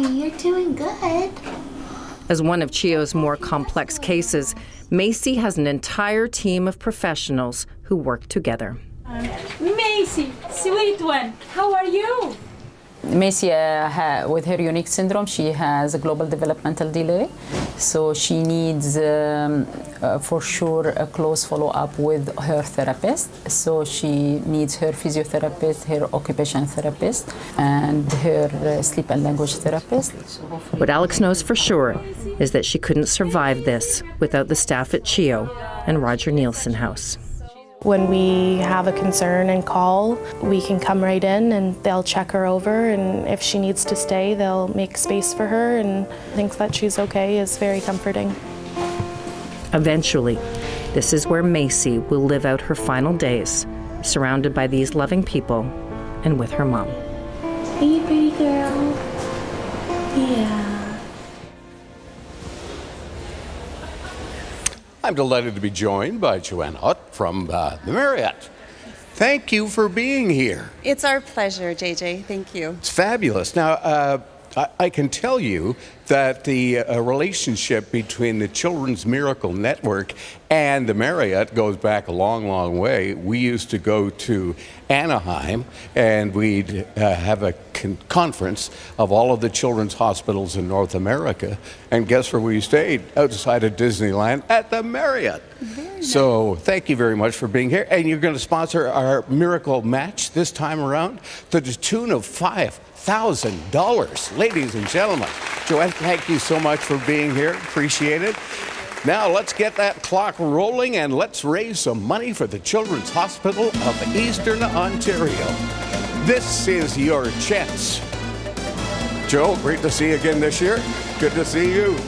you're doing good. As one of CHEO's more complex cases, Macy has an entire team of professionals who work together. Macy, sweet one, how are you? Macy, with her unique syndrome, she has a global developmental delay. So she needs, for sure, a close follow-up with her therapist. So she needs her physiotherapist, her occupational therapist, and her sleep and language therapist. What Alex knows for sure is that she couldn't survive this without the staff at CHEO and Roger Nielsen House. When we have a concern and call, we can come right in and they'll check her over, and if she needs to stay, they'll make space for her, and think that she's okay is very comforting. Eventually, this is where Macy will live out her final days, surrounded by these loving people and with her mom. Hey, pretty girl. Yeah. I'm delighted to be joined by Joanne Hutt from the Marriott. Thank you for being here. It's our pleasure, JJ. Thank you. It's fabulous. Now, I can tell you that the relationship between the Children's Miracle Network and the Marriott goes back a long, long way. We used to go to Anaheim, and we'd have a conference of all of the children's hospitals in North America. And guess where we stayed? Outside of Disneyland at the Marriott. Very nice. So thank you very much for being here. And you're going to sponsor our Miracle Match this time around to the tune of $5,000. Ladies and gentlemen, Joanne, thank you so much for being here. Appreciate it. Now let's get that clock rolling and let's raise some money for the Children's Hospital of Eastern Ontario. This is your chance. Joe, great to see you again this year. Good to see you.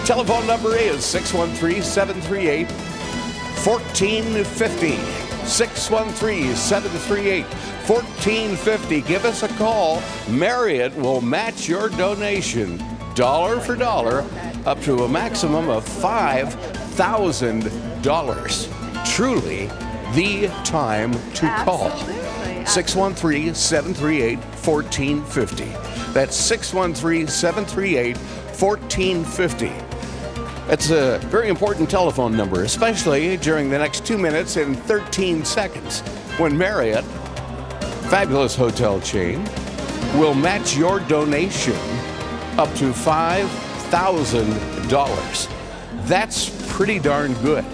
Telephone number is 613-738-1450. 613-738-1450. Give us a call. Marriott will match your donation dollar for dollar up to a maximum of $5,000. Truly the time to call. 613-738-1450. That's 613-738-1450. That's a very important telephone number, especially during the next 2 minutes and 13 seconds when Marriott, fabulous hotel chain, will match your donation up to $5,000. That's pretty darn good.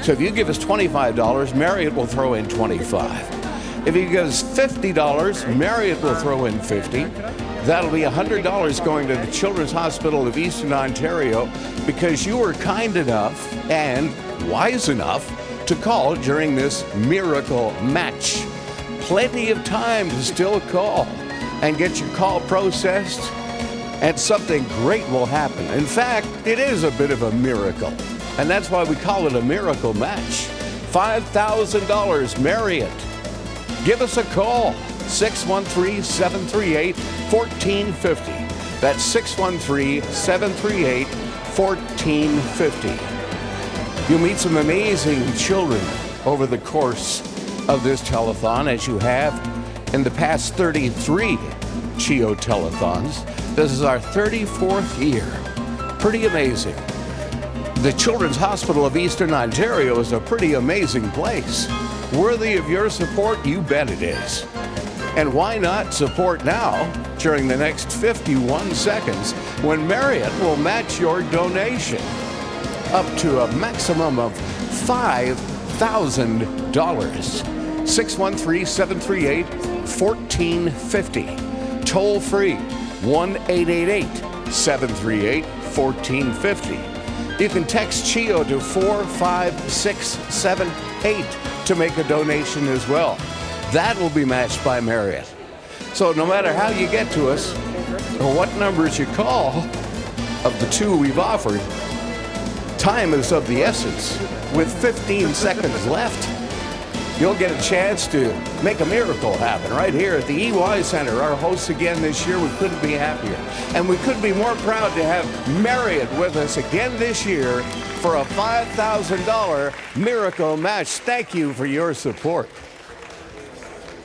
So if you give us $25, Marriott will throw in $25. If you give us $50, Marriott will throw in $50. That'll be $100 going to the Children's Hospital of Eastern Ontario because you were kind enough and wise enough to call during this miracle match. Plenty of time to still call and get your call processed, and something great will happen. In fact, it is a bit of a miracle, and that's why we call it a miracle match. $5,000 Marriott. Give us a call. 613-738-1450. That's 613-738-1450. You'll meet some amazing children over the course of this telethon, as you have in the past 33 CHEO Telethons. This is our 34th year. Pretty amazing. The Children's Hospital of Eastern Ontario is a pretty amazing place. Worthy of your support, you bet it is. And why not support now during the next 51 seconds when Marriott will match your donation up to a maximum of $5,000. 613-738-1450. Toll free 1-888-738-1450. You can text CHEO to 45678 to make a donation as well. That will be matched by Marriott. So no matter how you get to us or what numbers you call, of the two we've offered, time is of the essence. With 15 seconds left, you'll get a chance to make a miracle happen right here at the EY Center. Our hosts again this year, we couldn't be happier. And we couldn't be more proud to have Marriott with us again this year for a $5,000 miracle match. Thank you for your support.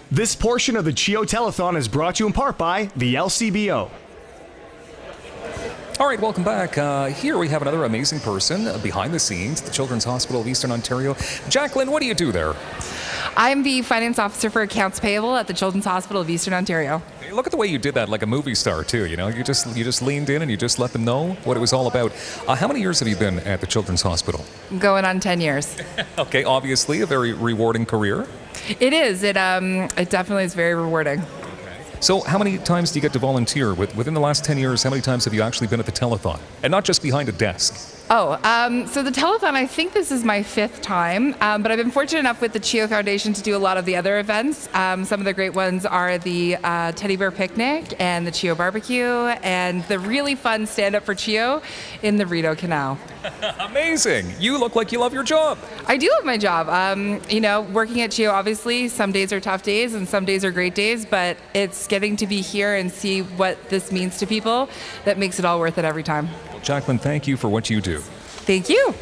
This portion of the CHEO Telethon is brought to you in part by the LCBO. All right, welcome back. Here we have another amazing person behind the scenes at the Children's Hospital of Eastern Ontario. Jacqueline, what do you do there? I'm the finance officer for accounts payable at the Children's Hospital of Eastern Ontario. Hey, look at the way you did that, like a movie star too. You know, you just leaned in and you just let them know what it was all about. How many years have you been at the Children's Hospital? Going on 10 years. Okay, obviously a very rewarding career. It is. It definitely is very rewarding. So how many times do you get to volunteer? Within the last 10 years, how many times have you actually been at the telethon? And not just behind a desk. So the telethon, I think this is my 5th time, but I've been fortunate enough with the CHEO Foundation to do a lot of the other events. Some of the great ones are the Teddy Bear Picnic and the CHEO Barbecue and the really fun stand-up for CHEO in the Rideau Canal. Amazing. You look like you love your job. I do love my job. Working at CHEO, obviously, some days are tough days and some days are great days, but it's getting to be here and see what this means to people that makes it all worth it every time. Well, Jacqueline, thank you for what you do. Thank you.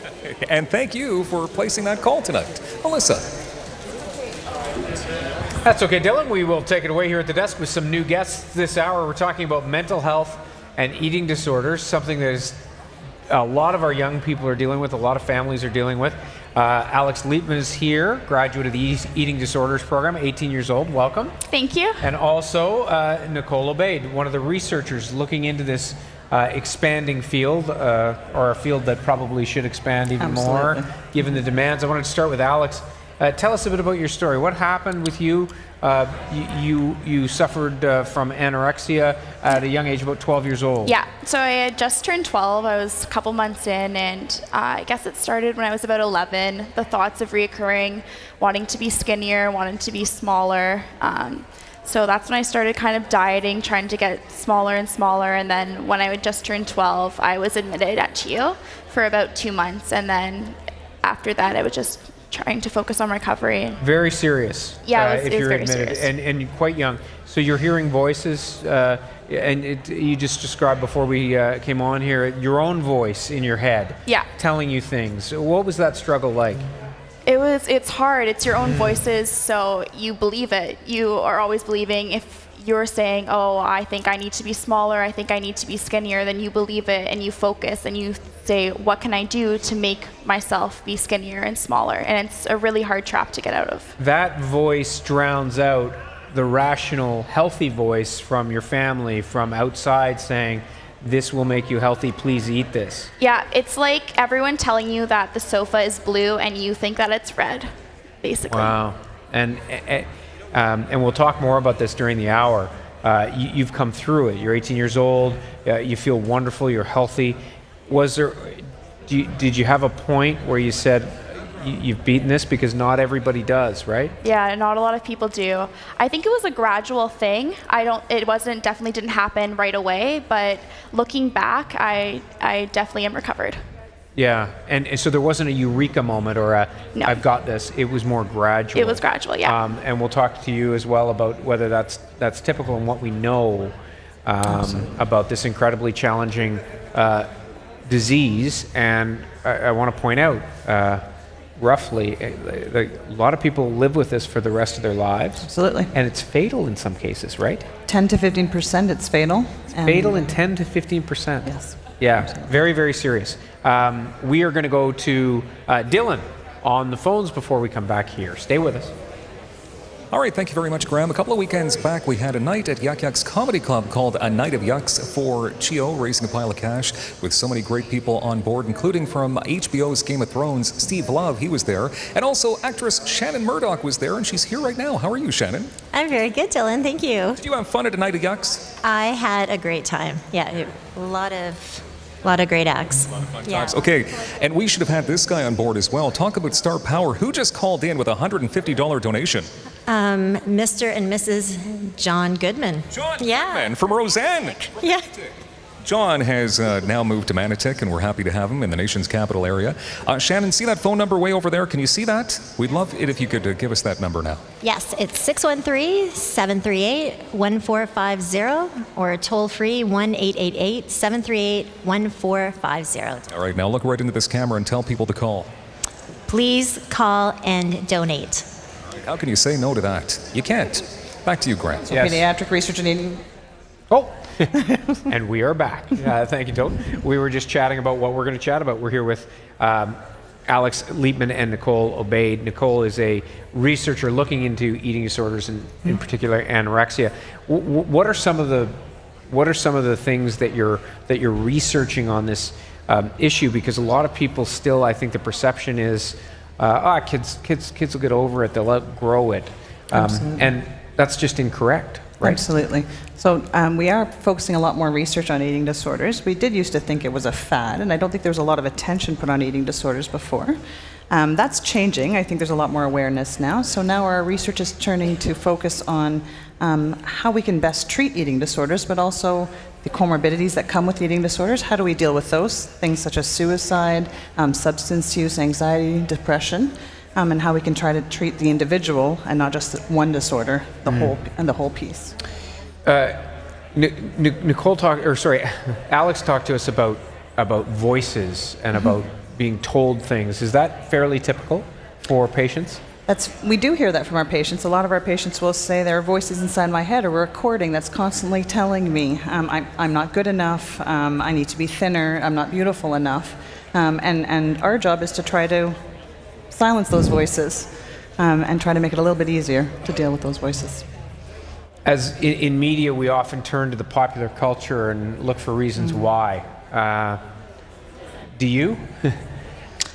And thank you for placing that call tonight. Melissa. That's okay, Dylan. We will take it away here at the desk with some new guests this hour. We're talking about mental health and eating disorders, something that is a lot of our young people are dealing with, a lot of families are dealing with. Alex Liepman is here, graduate of the Eating Disorders Program, 18 years old. Welcome. Thank you. And also Nicole Obaid, one of the researchers looking into this expanding field, or a field that probably should expand even more, given the demands. I wanted to start with Alex. Tell us a bit about your story. What happened with you? You suffered from anorexia at a young age, about 12 years old. Yeah, so I had just turned 12. I was a couple months in, and I guess it started when I was about 11. The thoughts of reoccurring, wanting to be skinnier, wanting to be smaller. So that's when I started kind of dieting, trying to get smaller and smaller. And then when I had just turned 12, I was admitted at CHEO for about 2 months. And then after that, I was just trying to focus on recovery. Very serious. Yeah, it was you're very admitted, serious. and quite young. So you're hearing voices, and you just described before we came on here, your own voice in your head. Yeah. Telling you things. What was that struggle like? It's hard. It's your own voices, so you believe it. You are always believing. If you're saying, oh, I think I need to be smaller, I think I need to be skinnier, then you believe it and you focus and you say, what can I do to make myself be skinnier and smaller? And it's a really hard trap to get out of. That voice drowns out the rational, healthy voice from your family, from outside saying, this will make you healthy, please eat this. Yeah, it's like everyone telling you that the sofa is blue and you think that it's red, basically. Wow. And we'll talk more about this during the hour. You've come through it. You're 18 years old. You feel wonderful. You're healthy. Did you have a point where you said, you've beaten this? Because not everybody does, right? Yeah, not a lot of people do. I think it was a gradual thing. Definitely didn't happen right away, but looking back, I definitely am recovered. Yeah, and so there wasn't a eureka moment or No. I've got this. It was more gradual. It was gradual, yeah. And we'll talk to you as well about whether that's typical and what we know about this incredibly challenging disease. And I want to point out, roughly, a lot of people live with this for the rest of their lives. Absolutely. And it's fatal in some cases, right? 10 to 15% it's fatal. Fatal in 10 to 15%. Yes. Yeah, very, very serious. We are going to go to Dylan on the phones before we come back here. Stay with us. All right, thank you very much, Graham. A couple of weekends back, we had a night at Yuck Yuck's Comedy Club called A Night of Yucks for CHEO, raising a pile of cash with so many great people on board, including from HBO's Game of Thrones, Steve Love, he was there. And also actress Shannon Murdoch was there, and she's here right now. How are you, Shannon? I'm very good, Dylan. Thank you. Did you have fun at A Night of Yucks? I had a great time. Yeah, a lot of great acts. A lot of fun times. Okay, and we should have had this guy on board as well. Talk about star power. Who just called in with a $150 donation? Mr. and Mrs. John Goodman. John Goodman from Roseanne. Yeah. John has now moved to Manotick, and we're happy to have him in the nation's capital area. Shannon, see that phone number way over there? Can you see that? We'd love it if you could give us that number now. Yes, it's 613-738-1450 or toll-free 1-888-738-1450. All right, now look right into this camera and tell people to call. Please call and donate. How can you say no to that? You can't. Back to you, Grant. So pediatric research and eating. Oh, And we are back. Thank you, Tote. We were just chatting about what we're going to chat about. We're here with Alex Liebman and Nicole Obaid. Nicole is a researcher looking into eating disorders, and in particular anorexia. What are some of the things that you're researching on this issue? Because a lot of people still, I think, the perception is, kids will get over it, they'll outgrow it, and that's just incorrect. Right? Absolutely. So we are focusing a lot more research on eating disorders. We did used to think it was a fad, and I don't think there was a lot of attention put on eating disorders before. That's changing. I think there's a lot more awareness now. So now our research is turning to focus on how we can best treat eating disorders, but also the comorbidities that come with eating disorders. How do we deal with those? Things such as suicide, substance use, anxiety, depression. And how we can try to treat the individual and not just one disorder, the whole piece. Alex talked to us about voices and about being told things. Is that fairly typical for patients? We do hear that from our patients. A lot of our patients will say there are voices inside my head or a recording that's constantly telling me I'm not good enough, I need to be thinner, I'm not beautiful enough. And our job is to try to silence those voices and try to make it a little bit easier to deal with those voices. As in media, we often turn to the popular culture and look for reasons why. Do you?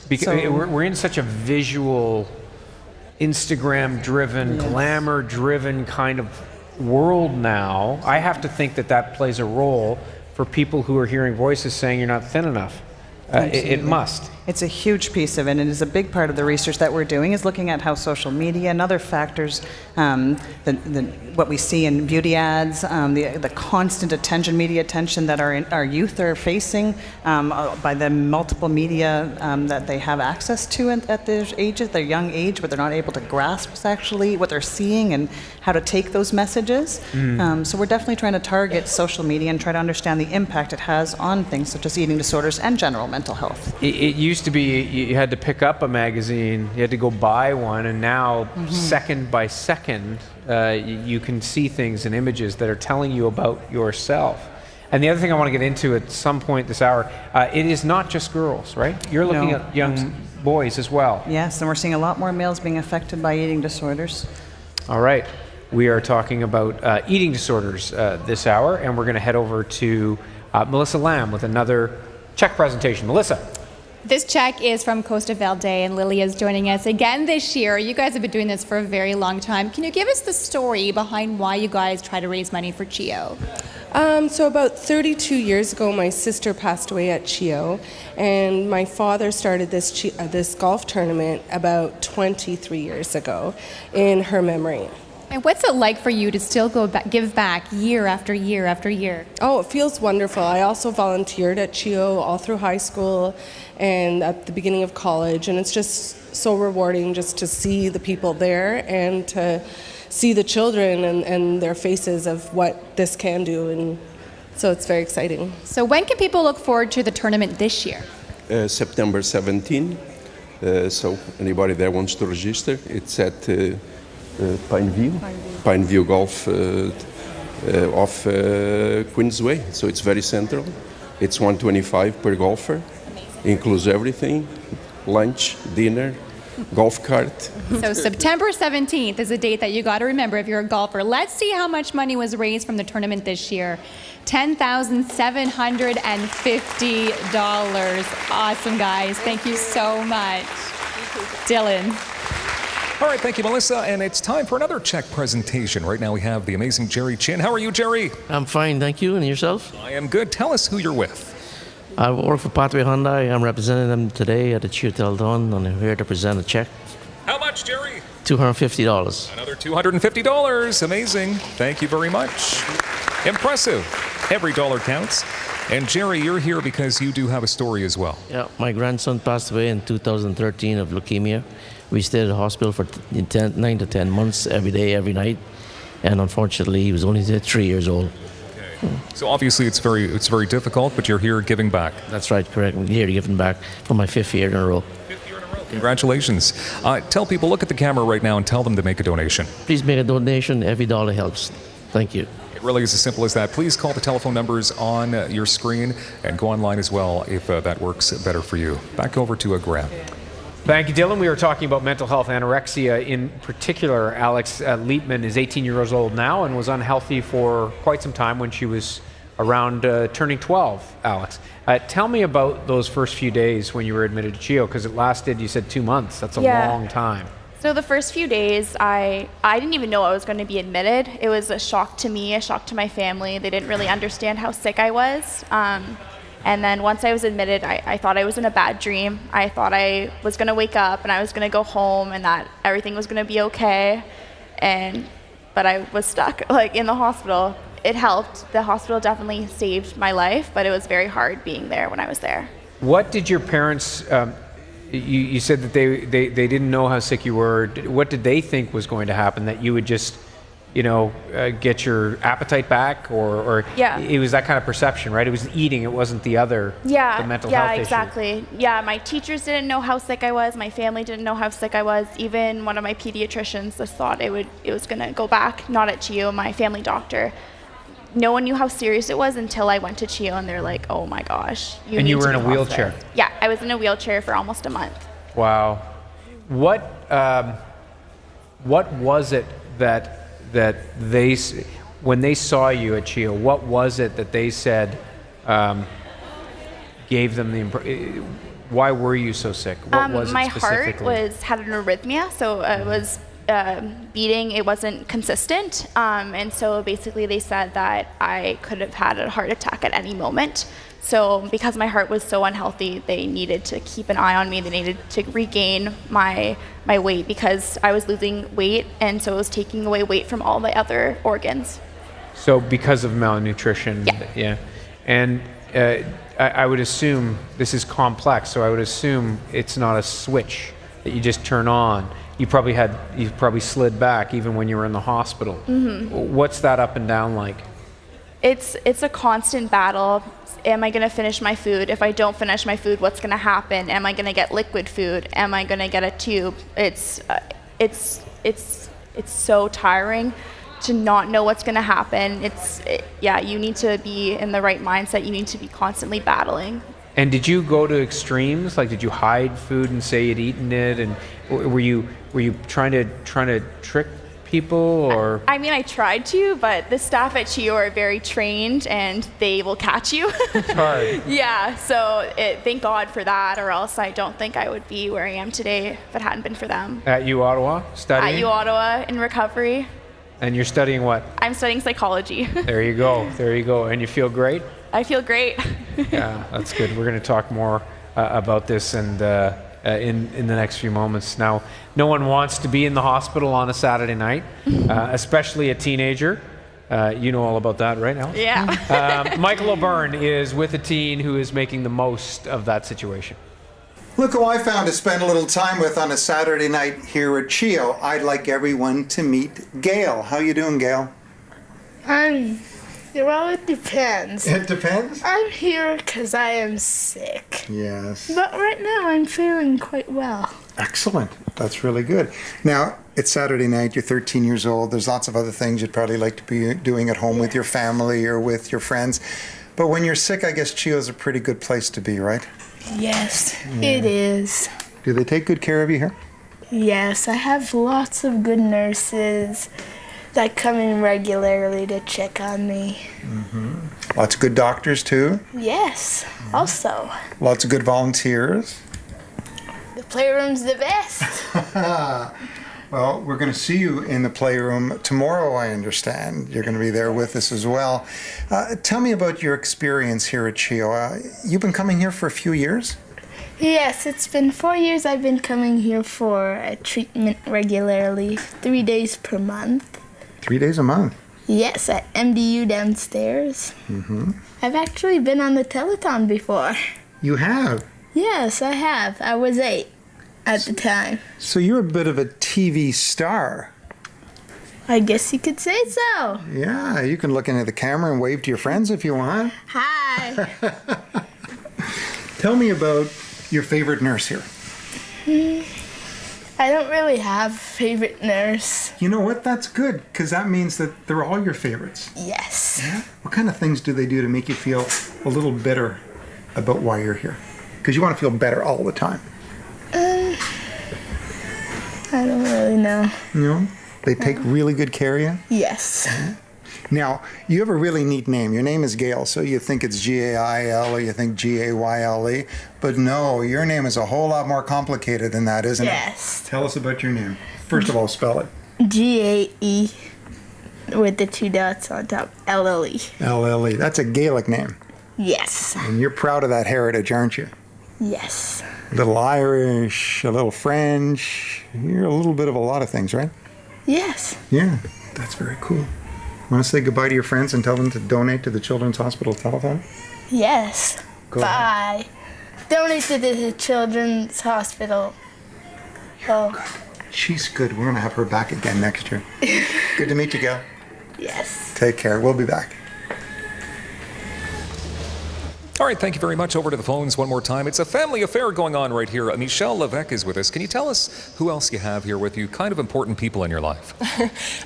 Because we're in such a visual, Instagram-driven, glamour-driven kind of world now. I have to think that plays a role for people who are hearing voices saying you're not thin enough. It must. It's a huge piece of it, and it's a big part of the research that we're doing is looking at how social media and other factors, what we see in beauty ads, the constant attention, media attention that our youth are facing by the multiple media that they have access to at their ages, their young age, but they're not able to grasp actually what they're seeing and how to take those messages. So we're definitely trying to target social media and try to understand the impact it has on things such as eating disorders and general mental health. It used to be you had to pick up a magazine, you had to go buy one, and now second by second you can see things and images that are telling you about yourself. And the other thing I want to get into at some point this hour, it is not just girls, right? You're looking at young boys as well. Yes, and we're seeing a lot more males being affected by eating disorders. All right. We are talking about eating disorders this hour, and we're going to head over to Melissa Lamb with another check presentation. Melissa. This check is from Costa Verde, and Lily is joining us again this year. You guys have been doing this for a very long time. Can you give us the story behind why you guys try to raise money for CHEO? So about 32 years ago, my sister passed away at CHEO, and my father started this golf tournament about 23 years ago in her memory. And what's it like for you to still give back year after year after year? Oh, it feels wonderful. I also volunteered at CHEO all through high school and at the beginning of college, and it's just so rewarding just to see the people there and to see the children and their faces of what this can do, and so it's very exciting. So when can people look forward to the tournament this year? September 17. So anybody that wants to register, it's at Pineview Golf off Queensway, so it's very central. It's $125 per golfer, includes everything, lunch, dinner, golf cart. So September 17th is a date that you got to remember if you're a golfer. Let's see how much money was raised from the tournament this year. $10,750. Awesome, guys. Thank you so much. Dylan. All right, thank you, Melissa. And it's time for another check presentation. Right now we have the amazing Jerry Chin. How are you, Jerry? I'm fine, thank you. And yourself? I am good. Tell us who you're with. I work for Pathway Hyundai. I'm representing them today at the CHEO Telethon, and I'm here to present a check. How much, Jerry? $250. Another $250. Amazing. Thank you very much. Impressive. Every dollar counts. And Jerry, you're here because you do have a story as well. Yeah, my grandson passed away in 2013 of leukemia. We stayed at the hospital for 9 to 10 months, every day, every night. And unfortunately, he was only 3 years old. Okay. So obviously it's very difficult, but you're here giving back. That's right, correct. I'm here giving back for my 5th year in a row. 5th year in a row. Congratulations. Tell people, look at the camera right now and tell them to make a donation. Please make a donation. Every dollar helps. Thank you. It really is as simple as that. Please call the telephone numbers on your screen and go online as well if that works better for you. Back over to Graham. Thank you, Dylan. We were talking about mental health, anorexia in particular. Alex Liepman is 18 years old now and was unhealthy for quite some time when she was around turning 12, Alex. Tell me about those first few days when you were admitted to CHEO, because it lasted, you said, 2 months. That's a long time. So the first few days, I didn't even know I was going to be admitted. It was a shock to me, a shock to my family. They didn't really understand how sick I was. And then once I was admitted, I thought I was in a bad dream. I thought I was going to wake up and I was going to go home and that everything was going to be okay. But I was stuck in the hospital. It helped. The hospital definitely saved my life, but it was very hard being there when I was there. What did your parents, you said that they didn't know how sick you were. What did they think was going to happen, that you would just get your appetite back, or it was that kind of perception, right? It was eating, it wasn't the mental health issue. Exactly. Yeah, my teachers didn't know how sick I was. My family didn't know how sick I was. Even one of my pediatricians just thought it was going to go back. Not at CHEO, my family doctor. No one knew how serious it was until I went to CHEO, and they're like, "Oh my gosh, you." And you were in a wheelchair. Yeah, I was in a wheelchair for almost a month. Wow. What was it that they, when they saw you at CHEO, what was it that they said gave them the why were you so sick? What was it my specifically? heart had an arrhythmia, so it was beating. It wasn't consistent, and so basically they said that I could have had a heart attack at any moment. So because my heart was so unhealthy, they needed to keep an eye on me. They needed to regain my weight because I was losing weight, and so it was taking away weight from all the other organs. So because of malnutrition, yeah. And I would assume this is complex. So I would assume it's not a switch that you just turn on. You probably slid back even when you were in the hospital. Mm-hmm. What's that up and down like? It's a constant battle. Am I going to finish my food? If I don't finish my food, what's going to happen? Am I going to get liquid food? Am I going to get a tube? It's so tiring to not know what's going to happen. You need to be in the right mindset. You need to be constantly battling. And did you go to extremes? Like, did you hide food and say you'd eaten it? And were you trying to trick people, or? I mean, I tried to, but the staff at CHEO are very trained and they will catch you. It's hard. Yeah, so thank God for that, or else I don't think I would be where I am today if it hadn't been for them. At U Ottawa, studying? At U Ottawa, in recovery. And you're studying what? I'm studying psychology. There you go. There you go. And you feel great? I feel great. Yeah, that's good. We're going to talk more about this and in the next few moments. Now, no one wants to be in the hospital on a Saturday night, especially a teenager. You know all about that right now. Yeah. Michael O'Byrne is with a teen who is making the most of that situation. Look who I found to spend a little time with on a Saturday night here at CHEO. I'd like everyone to meet Gail. How you doing, Gail? Well, it depends. It depends? I'm here because I am sick. Yes. But right now I'm feeling quite well. Excellent. That's really good. Now, it's Saturday night. You're 13 years old. There's lots of other things you'd probably like to be doing at home with your family or with your friends. But when you're sick, I guess CHEO is a pretty good place to be, right? Yes, it is. Do they take good care of you here? Yes, I have lots of good nurses that come in regularly to check on me. Mm-hmm. Lots of good doctors, too? Yes, also. Lots of good volunteers? The playroom's the best. Well, we're going to see you in the playroom tomorrow, I understand. You're going to be there with us as well. Tell me about your experience here at CHEO. You've been coming here for a few years? Yes, it's been 4 years I've been coming here for a treatment regularly, 3 days per month. 3 days a month? Yes, at MDU downstairs. Mm-hmm. I've actually been on the telethon before. You have? Yes, I have. I was 8 at the time. So you're a bit of a TV star. I guess you could say so. Yeah, you can look into the camera and wave to your friends if you want. Hi. Tell me about your favorite nurse here. I don't really have a favorite nurse. You know what? That's good, because that means that they're all your favorites. Yes. Yeah? What kind of things do they do to make you feel a little better about why you're here? Because you want to feel better all the time. I don't really know. You know? They take really good care of you? Yes. Now, you have a really neat name. Your name is Gail, so you think it's G-A-I-L or you think G-A-Y-L-E. But no, your name is a whole lot more complicated than that, isn't it? Yes. Tell us about your name. First of all, spell it. G-A-E with the 2 dots on top. L-L-E. L-L-E. That's a Gaelic name. Yes. And you're proud of that heritage, aren't you? Yes. A little Irish, a little French. You're a little bit of a lot of things, right? Yes. Yeah, that's very cool. Want to say goodbye to your friends and tell them to donate to the Children's Hospital Telethon? Yes. Go Bye. Donate to the Children's Hospital. Oh. She's good. We're going to have her back again next year. Good to meet you, Gail. Yes. Take care. We'll be back. All right, thank you very much. Over to the phones one more time. It's a family affair going on right here. Michelle Levesque is with us. Can you tell us who else you have here with you? Kind of important people in your life.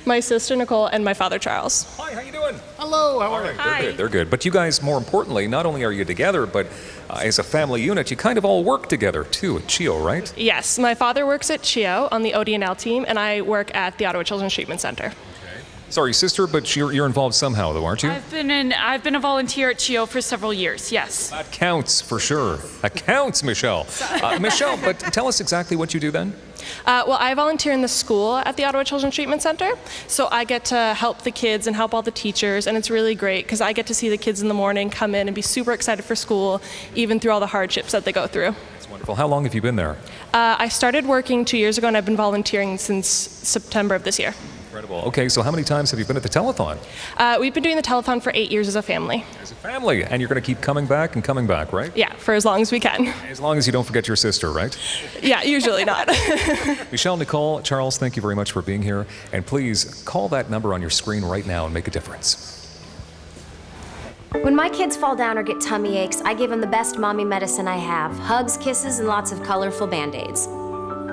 My sister Nicole and my father Charles. Hi, how you doing? Hello, how are you? They're good, they're good. But you guys, more importantly, not only are you together, but as a family unit, you kind of all work together too at CHEO, right? Yes, my father works at CHEO on the ODNL team, and I work at the Ottawa Children's Treatment Center. Sorry, sister, but you're involved somehow, though, aren't you? I've been a volunteer at CHEO for several years. Yes. That counts for sure. That counts, Michelle. Michelle, but tell us exactly what you do then. Well, I volunteer in the school at the Ottawa Children's Treatment Center, so I get to help the kids and help all the teachers, and it's really great because I get to see the kids in the morning come in and be super excited for school, even through all the hardships that they go through. That's wonderful. How long have you been there? I started working 2 years ago, and I've been volunteering since September of this year. Incredible. Okay, so how many times have you been at the telethon? We've been doing the telethon for 8 years as a family. As a family, and you're going to keep coming back, right? Yeah, for as long as we can. As long as you don't forget your sister, right? Yeah, usually not. Michelle, Nicole, Charles, thank you very much for being here. And please call that number on your screen right now and make a difference. When my kids fall down or get tummy aches, I give them the best mommy medicine I have. Hugs, kisses, and lots of colorful Band-Aids.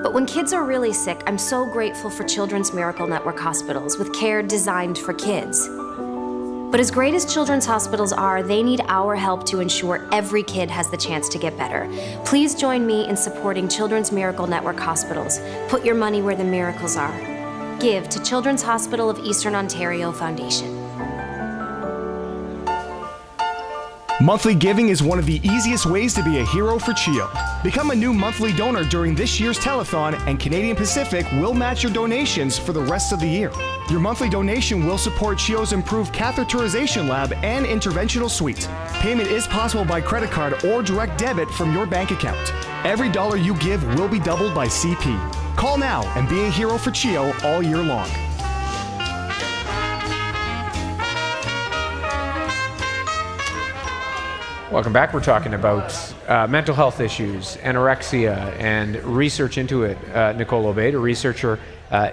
But when kids are really sick, I'm so grateful for Children's Miracle Network hospitals with care designed for kids. But as great as children's hospitals are, they need our help to ensure every kid has the chance to get better. Please join me in supporting Children's Miracle Network hospitals. Put your money where the miracles are. Give to Children's Hospital of Eastern Ontario Foundation. Monthly giving is one of the easiest ways to be a hero for CHEO. Become a new monthly donor during this year's telethon, and Canadian Pacific will match your donations for the rest of the year. Your monthly donation will support CHEO's improved catheterization lab and interventional suite. Payment is possible by credit card or direct debit from your bank account. Every dollar you give will be doubled by CP. Call now and be a hero for CHEO all year long. Welcome back. We're talking about mental health issues, anorexia, and research into it. Nicole Obeid, a researcher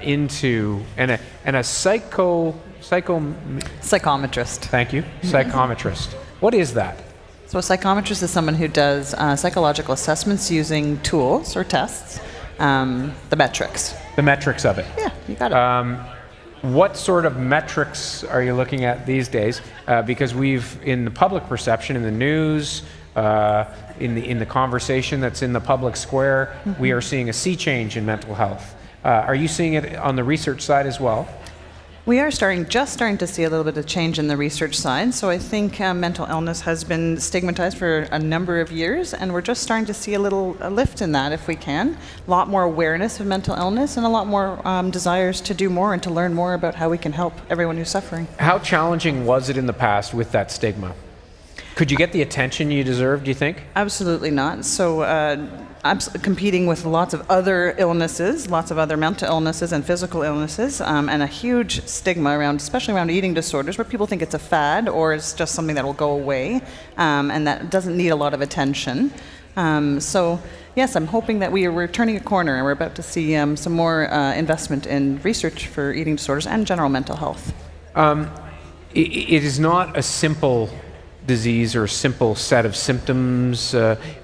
into and a psychometrist. Thank you, psychometrist. What is that? So a psychometrist is someone who does psychological assessments using tools or tests, the metrics. The metrics of it. Yeah, you got it. What sort of metrics are you looking at these days? Because we've, in the public perception, in the news, in the conversation that's in the public square, we are seeing a sea change in mental health. Are you seeing it on the research side as well? We are just starting to see a little bit of change in the research side. So I think mental illness has been stigmatized for a number of years, and we're just starting to see a lift in that if we can. A lot more awareness of mental illness and a lot more desires to do more and to learn more about how we can help everyone who's suffering. How challenging was it in the past with that stigma? Could you get the attention you deserve, do you think? Absolutely not. So I'm competing with lots of other illnesses, lots of other mental illnesses and physical illnesses, and a huge stigma around, especially around eating disorders, where people think it's a fad or it's just something that will go away, and that doesn't need a lot of attention. So yes, I'm hoping that we're turning a corner and we're about to see some more investment in research for eating disorders and general mental health. It is not a simple disease or a simple set of symptoms.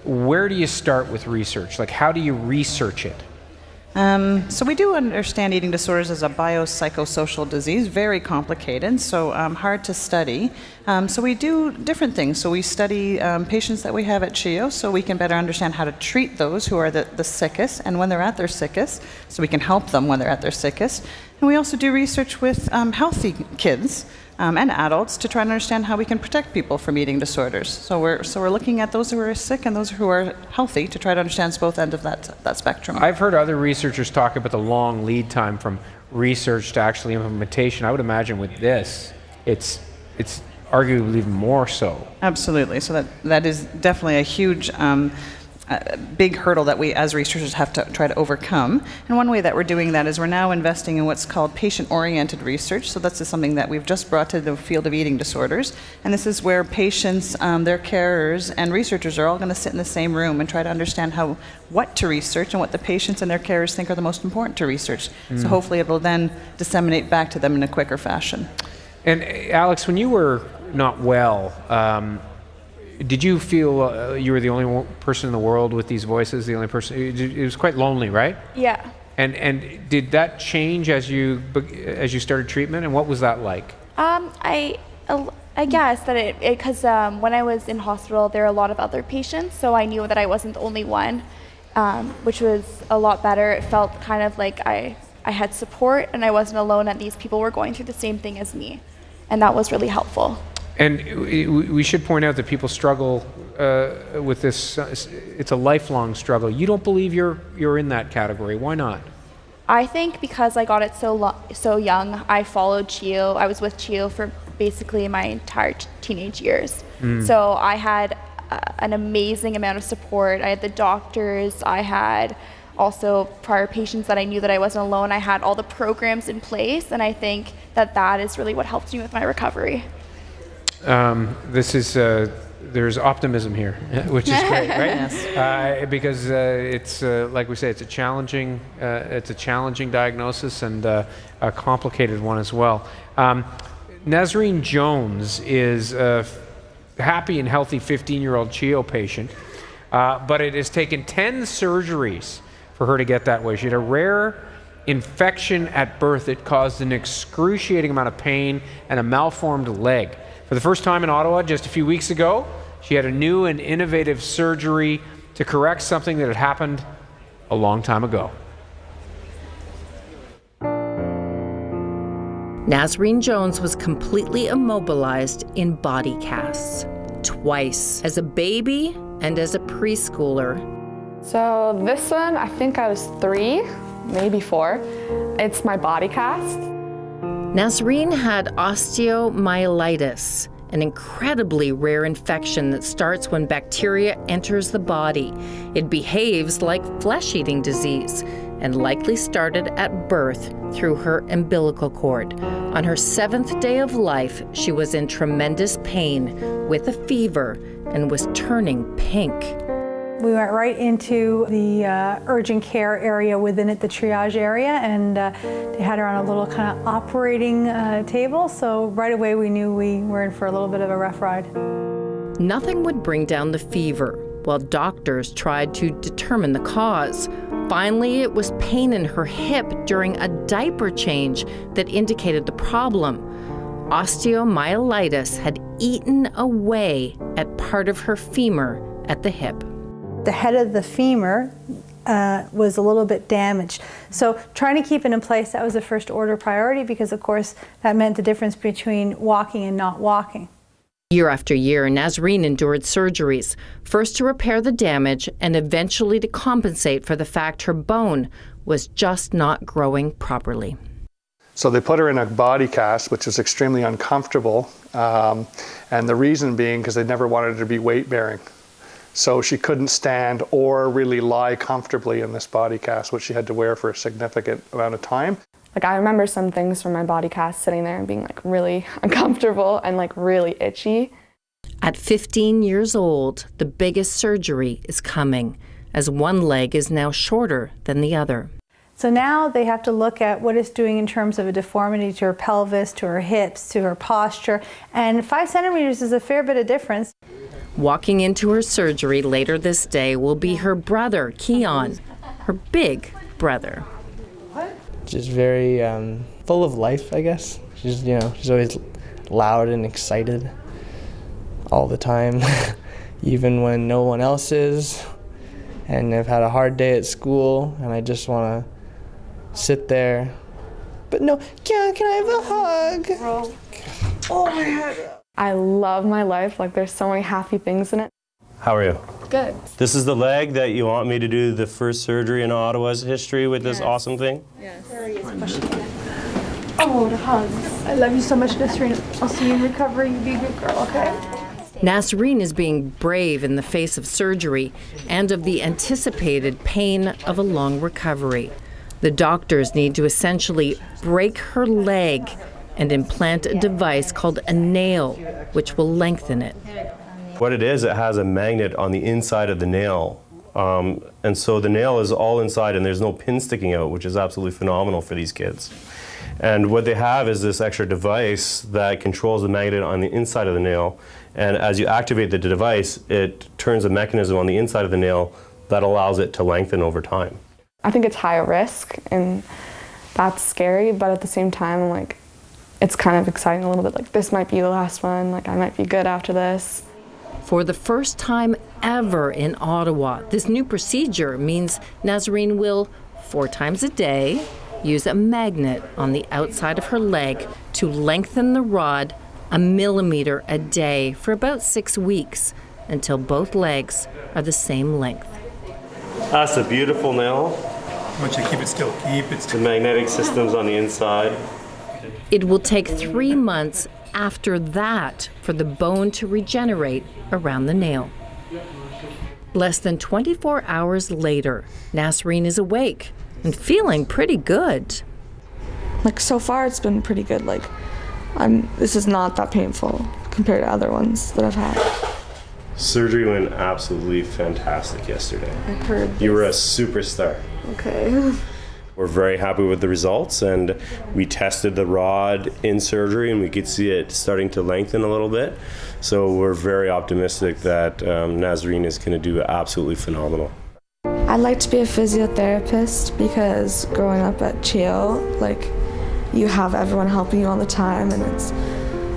Where do you start with research? Like, how do you research it? So we do understand eating disorders as a biopsychosocial disease, very complicated, so hard to study. So we do different things. So we study patients that we have at CHEO so we can better understand how to treat those who are the sickest and when they're at their sickest, so we can help them when they're at their sickest. And we also do research with healthy kids and adults to try and understand how we can protect people from eating disorders. So we're looking at those who are sick and those who are healthy to try to understand both ends of that spectrum. I've heard other researchers talk about the long lead time from research to actually implementation. I would imagine with this, it's arguably even more so. Absolutely. So that is definitely a huge big hurdle that we as researchers have to try to overcome. And one way that we're doing that is we're now investing in what's called patient-oriented research. So that's just something that we've just brought to the field of eating disorders. And this is where patients, their carers, and researchers are all going to sit in the same room and try to understand what to research and what the patients and their carers think are the most important to research. So hopefully it will then disseminate back to them in a quicker fashion. And Alex, when you were not well, did you feel you were the only person in the world with these voices, the only person? It was quite lonely, right? Yeah. And did that change as you started treatment, and what was that like? I guess that because when I was in hospital, there were a lot of other patients, so I knew that I wasn't the only one, which was a lot better. It felt kind of like I had support, and I wasn't alone, and these people were going through the same thing as me, and that was really helpful. And we should point out that people struggle with this. It's a lifelong struggle. You don't believe you're in that category. Why not? I think because I got it so young. I followed CHEO. I was with CHEO for basically my entire teenage years. So I had an amazing amount of support. I had the doctors. I had also prior patients that I knew that I wasn't alone. I had all the programs in place, and I think that is really what helped me with my recovery. There's optimism here, which is great, right? Yes. Because it's like we say, it's a challenging diagnosis and a complicated one as well. Nazreen Jones is a happy and healthy 15-year-old CHEO patient, but it has taken 10 surgeries for her to get that way. She had a rare infection at birth that caused an excruciating amount of pain and a malformed leg. For the first time in Ottawa just a few weeks ago, she had a new and innovative surgery to correct something that had happened a long time ago. Nazreen Jones was completely immobilized in body casts, twice, as a baby and as a preschooler. So this one, I think I was 3, maybe 4. It's my body cast. Nazreen had osteomyelitis, an incredibly rare infection that starts when bacteria enters the body. It behaves like flesh-eating disease and likely started at birth through her umbilical cord. On her 7th day of life, she was in tremendous pain with a fever and was turning pink. We went right into the urgent care area within it, the triage area, and they had her on a little kind of operating table, so right away we knew we were in for a little bit of a rough ride. Nothing would bring down the fever, while doctors tried to determine the cause. Finally, it was pain in her hip during a diaper change that indicated the problem. Osteomyelitis had eaten away at part of her femur at the hip. The head of the femur was a little bit damaged. So trying to keep it in place, that was a first order priority because of course that meant the difference between walking and not walking. Year after year, Nazreen endured surgeries, first to repair the damage and eventually to compensate for the fact her bone was just not growing properly. So they put her in a body cast, which was extremely uncomfortable, and the reason being because they never wanted her to be weight-bearing. So she couldn't stand or really lie comfortably in this body cast, which she had to wear for a significant amount of time. Like I remember some things from my body cast sitting there and being like really uncomfortable and like really itchy. At 15 years old, the biggest surgery is coming, as one leg is now shorter than the other. So now they have to look at what it's doing in terms of a deformity to her pelvis, to her hips, to her posture, and 5 centimeters is a fair bit of difference. Walking into her surgery later this day will be her brother, Keon, her big brother. Just very full of life, I guess. She's always loud and excited all the time, even when no one else is. And I've had a hard day at school, and I just want to sit there. But no, can I have a hug? Oh my God. I love my life. Like, there's so many happy things in it. How are you? Good. This is the leg that you want me to do the first surgery in Ottawa's history with this awesome thing? Yes. Oh, the hugs. I love you so much, Nasreen. I'll see you in recovery. You be a good girl, okay? Nasreen is being brave in the face of surgery and of the anticipated pain of a long recovery. The doctors need to essentially break her leg and implant a device called a nail, which will lengthen it. What it is, it has a magnet on the inside of the nail. And so the nail is all inside and there's no pin sticking out, which is absolutely phenomenal for these kids. And what they have is this extra device that controls the magnet on the inside of the nail. And as you activate the device, it turns a mechanism on the inside of the nail that allows it to lengthen over time. I think it's high risk, and that's scary, but at the same time, like, it's kind of exciting a little bit. Like, this might be the last one. Like, I might be good after this. For the first time ever in Ottawa, this new procedure means Nasreen will, 4 times a day, use a magnet on the outside of her leg to lengthen the rod 1 millimeter a day for about 6 weeks until both legs are the same length. That's a beautiful nail. Once you keep it still, The magnetic system's on the inside. It will take 3 months after that for the bone to regenerate around the nail. Less than 24 hours later, Nasreen is awake and feeling pretty good. Like, so far, it's been pretty good. Like, this is not that painful compared to other ones that I've had. Surgery went absolutely fantastic yesterday. I heard. You were a superstar. Okay. We're very happy with the results, and we tested the rod in surgery and we could see it starting to lengthen a little bit. So we're very optimistic that Nasreen is going to do absolutely phenomenal. I'd like to be a physiotherapist because growing up at CHEO, like, you have everyone helping you all the time, and it's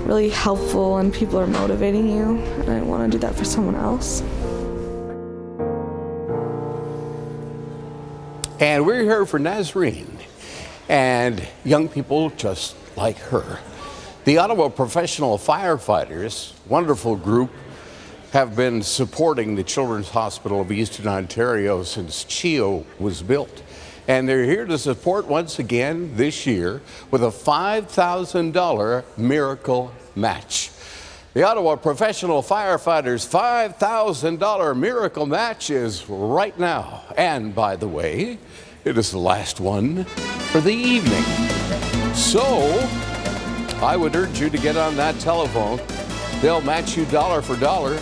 really helpful and people are motivating you, and I want to do that for someone else. And we're here for Nasreen and young people just like her. The Ottawa Professional Firefighters, wonderful group, have been supporting the Children's Hospital of Eastern Ontario since CHEO was built. And they're here to support once again this year with a $5,000 miracle match. The Ottawa Professional Firefighters $5,000 miracle match is right now. And by the way, it is the last one for the evening. So I would urge you to get on that telephone. They'll match you dollar for dollar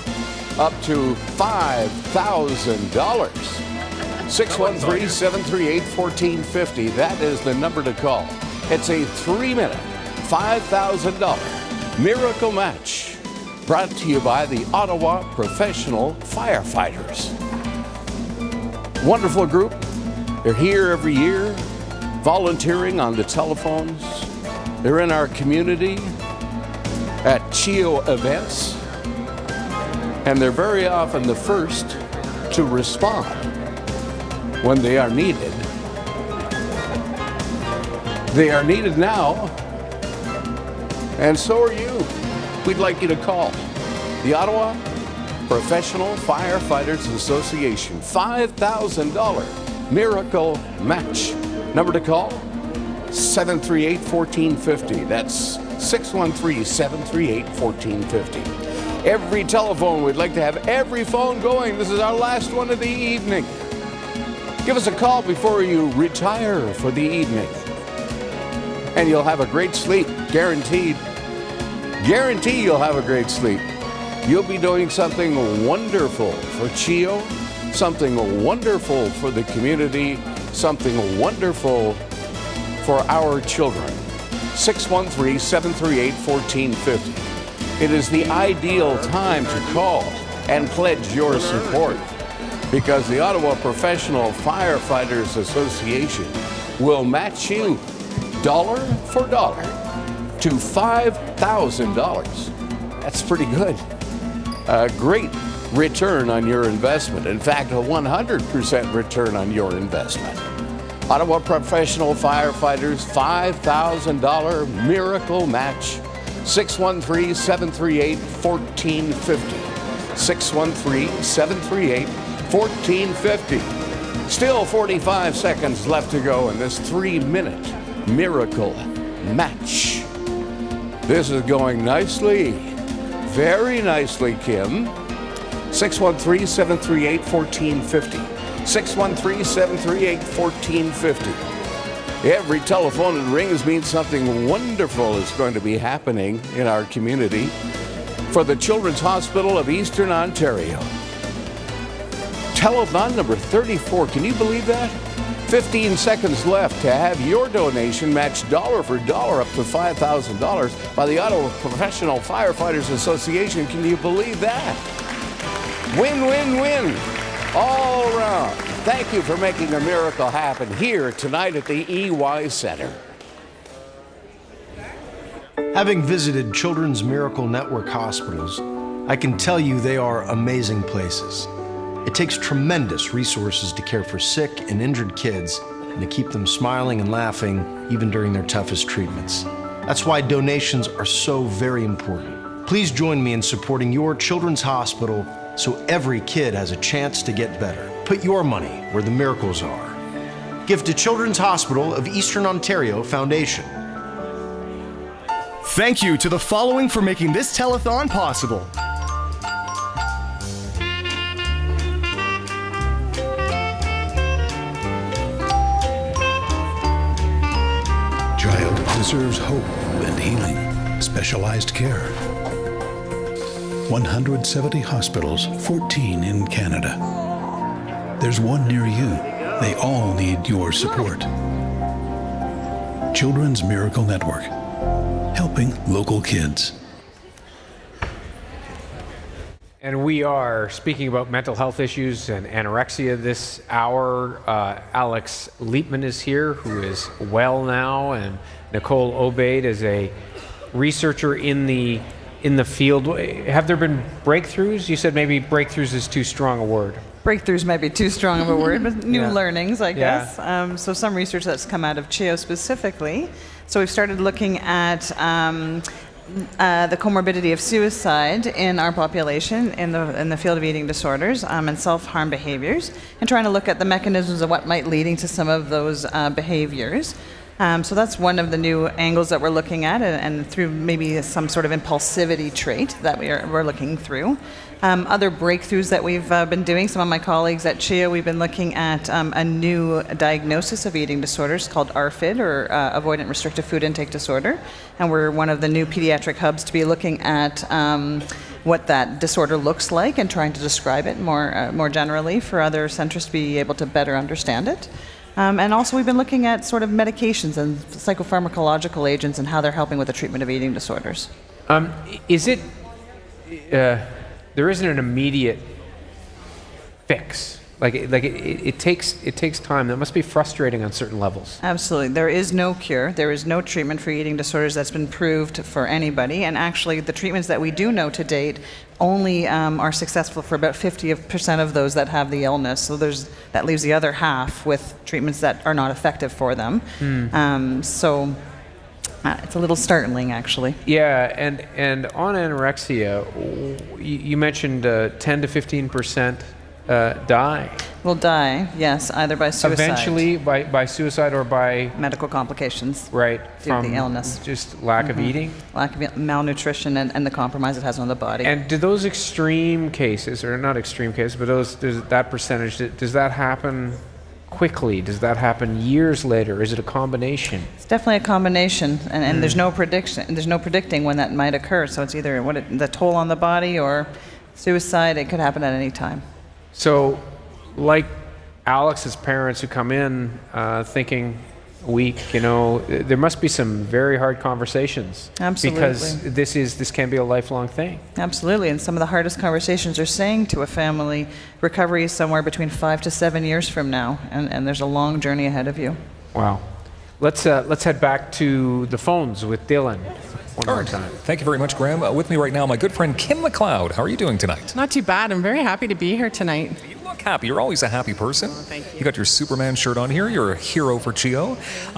up to $5,000. 613-738-1450. That is the number to call. It's a 3-minute, $5,000 miracle match brought to you by the Ottawa Professional Firefighters. Wonderful group. They're here every year, volunteering on the telephones. They're in our community at CHEO events, and they're very often the first to respond when they are needed. They are needed now, and so are you. We'd like you to call the Ottawa Professional Firefighters Association. $5,000 miracle match. Number to call, 738-1450. That's 613-738-1450. Every telephone, we'd like to have every phone going. This is our last one of the evening. Give us a call before you retire for the evening. And you'll have a great sleep, guaranteed. Guarantee you'll have a great sleep. You'll be doing something wonderful for CHEO, something wonderful for the community, something wonderful for our children. 613-738-1450. It is the ideal time to call and pledge your support. because the Ottawa Professional Firefighters Association will match you dollar for dollar to $5,000. That's pretty good. A great return on your investment. In fact, a 100% return on your investment. Ottawa Professional Firefighters $5,000 miracle match. 613-738-1450. 613-738-1450. Still 45 seconds left to go in this 3-minute miracle match. This is going nicely. Very nicely, Kim. 613-738-1450. 613-738-1450. Every telephone that rings means something wonderful is going to be happening in our community for the Children's Hospital of Eastern Ontario. Telethon number 34. Can you believe that? 15 seconds left to have your donation matched dollar for dollar up to $5,000 by the Ottawa Professional Firefighters Association. Can you believe that? Win, win, win. All around. Thank you for making a miracle happen here tonight at the EY Center. Having visited Children's Miracle Network hospitals, I can tell you they are amazing places. It takes tremendous resources to care for sick and injured kids and to keep them smiling and laughing even during their toughest treatments. That's why donations are so very important. Please join me in supporting your children's hospital so every kid has a chance to get better. Put your money where the miracles are. Give to Children's Hospital of Eastern Ontario Foundation. Thank you to the following for making this telethon possible. Child deserves hope and healing, specialized care. 170 hospitals, 14 in Canada. There's one near you. They all need your support. Children's Miracle Network, helping local kids. And we are speaking about mental health issues and anorexia this hour. Alex Liepman is here, who is well now, and Nicole Obaid is a researcher in the field. Have there been breakthroughs? You said maybe breakthroughs is too strong a word. Breakthroughs might be too strong of a word, but new learnings, I guess. So some research that's come out of CHEO specifically. So we've started looking at the comorbidity of suicide in our population in the field of eating disorders and self-harm behaviors, and trying to look at the mechanisms of what might leading to some of those behaviors. So that's one of the new angles that we're looking at, and through maybe some sort of impulsivity trait that we're looking through. Other breakthroughs that we've been doing, some of my colleagues at CHEO, we've been looking at a new diagnosis of eating disorders called ARFID, or Avoidant Restrictive Food Intake Disorder. And we're one of the new pediatric hubs to be looking at what that disorder looks like and trying to describe it more generally for other centers to be able to better understand it. And also we've been looking at sort of medications and psychopharmacological agents and how they're helping with the treatment of eating disorders. There isn't an immediate fix. It takes time. That must be frustrating on certain levels. Absolutely. There is no cure. There is no treatment for eating disorders that's been proved for anybody. And actually, the treatments that we do know to date only are successful for about 50% of those that have the illness. So that leaves the other half with treatments that are not effective for them. It's a little startling, actually. Yeah, and on anorexia, you mentioned 10 to 15% die. Will die, yes, either by suicide. Eventually by suicide or by medical complications. Right, due to the illness. Just lack of eating? Lack of malnutrition and the compromise it has on the body. And do those extreme cases, or not extreme cases, but that percentage, does that happen quickly? Does that happen years later? Is it a combination? It's definitely a combination, and there's no prediction. There's no predicting when that might occur. So it's either the toll on the body or suicide. It could happen at any time. So, like Alex's parents who come in thinking week, there must be some very hard conversations. Absolutely. Because this can be a lifelong thing. Absolutely, and some of the hardest conversations are saying to a family, recovery is somewhere between 5 to 7 years from now, and there's a long journey ahead of you. Wow. Let's head back to the phones with Dylan one more time. Thank you very much, Graham. With me right now, my good friend Kim McLeod. How are you doing tonight? Not too bad. I'm very happy to be here tonight. You look happy. You're always a happy person. Thank you. You got your Superman shirt on here. You're a hero for CHEO.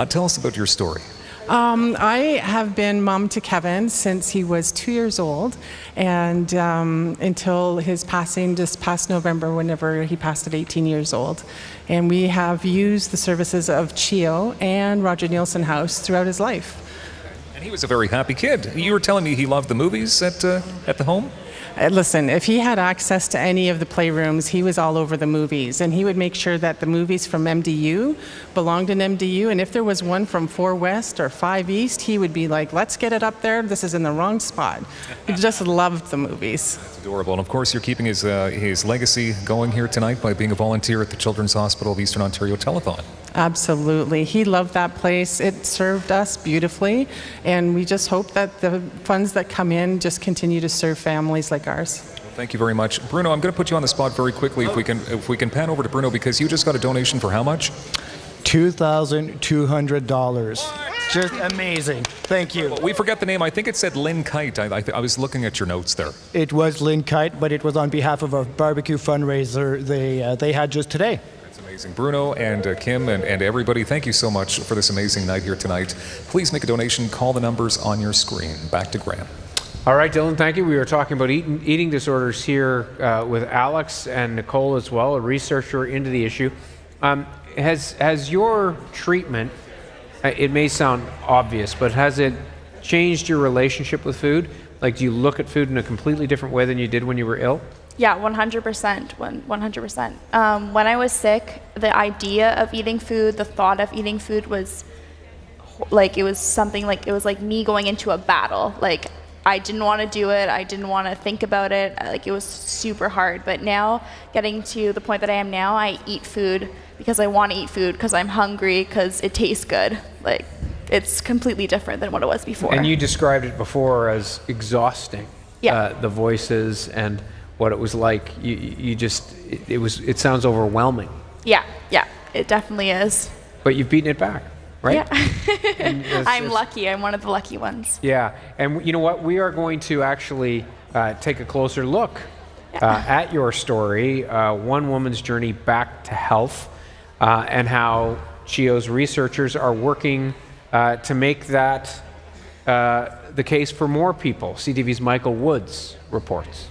Tell us about your story. I have been mom to Kevin since he was 2 years old, and until his passing this past November, whenever he passed at 18 years old. And we have used the services of CHEO and Roger Nielsen House throughout his life. And he was a very happy kid. You were telling me he loved the movies at the home? Listen, if he had access to any of the playrooms, he was all over the movies, and he would make sure that the movies from MDU belonged in MDU, and if there was one from 4 West or 5 East, he would be like, let's get it up there, this is in the wrong spot. He just loved the movies. That's adorable, and of course you're keeping his legacy going here tonight by being a volunteer at the Children's Hospital of Eastern Ontario Telethon. Absolutely. He loved that place. It served us beautifully, and we just hope that the funds that come in just continue to serve families like ours. Thank you very much. Bruno, I'm going to put you on the spot very quickly if we can pan over to Bruno, because you just got a donation for how much? $2,200. Just amazing. Thank you. Well, we forget the name. I think it said Lynn Kite. I was looking at your notes there. It was Lynn Kite, but it was on behalf of a barbecue fundraiser they had just today. Amazing. Bruno and Kim and everybody, thank you so much for this amazing night here tonight. Please make a donation. Call the numbers on your screen. Back to Graham. All right, Dylan, thank you. We were talking about eating disorders here with Alex and Nicole as well, a researcher into the issue. Has your treatment, it may sound obvious, but has it changed your relationship with food? Like, do you look at food in a completely different way than you did when you were ill? Yeah, 100%. 100%. When I was sick, the idea of eating food, the thought of eating food was like, it was like me going into a battle. Like, I didn't want to do it. I didn't want to think about it. Like, it was super hard. But now, getting to the point that I am now, I eat food because I want to eat food, because I'm hungry, because it tastes good. Like, it's completely different than what it was before. And you described it before as exhausting. Yeah. The voices and what it was like. It sounds overwhelming. Yeah, it definitely is. But you've beaten it back, right? Yeah. I'm lucky. I'm one of the lucky ones. Yeah, and you know what? We are going to actually take a closer look at your story, one woman's journey back to health, and how CHEO's researchers are working to make that the case for more people. CTV's Michael Woods reports.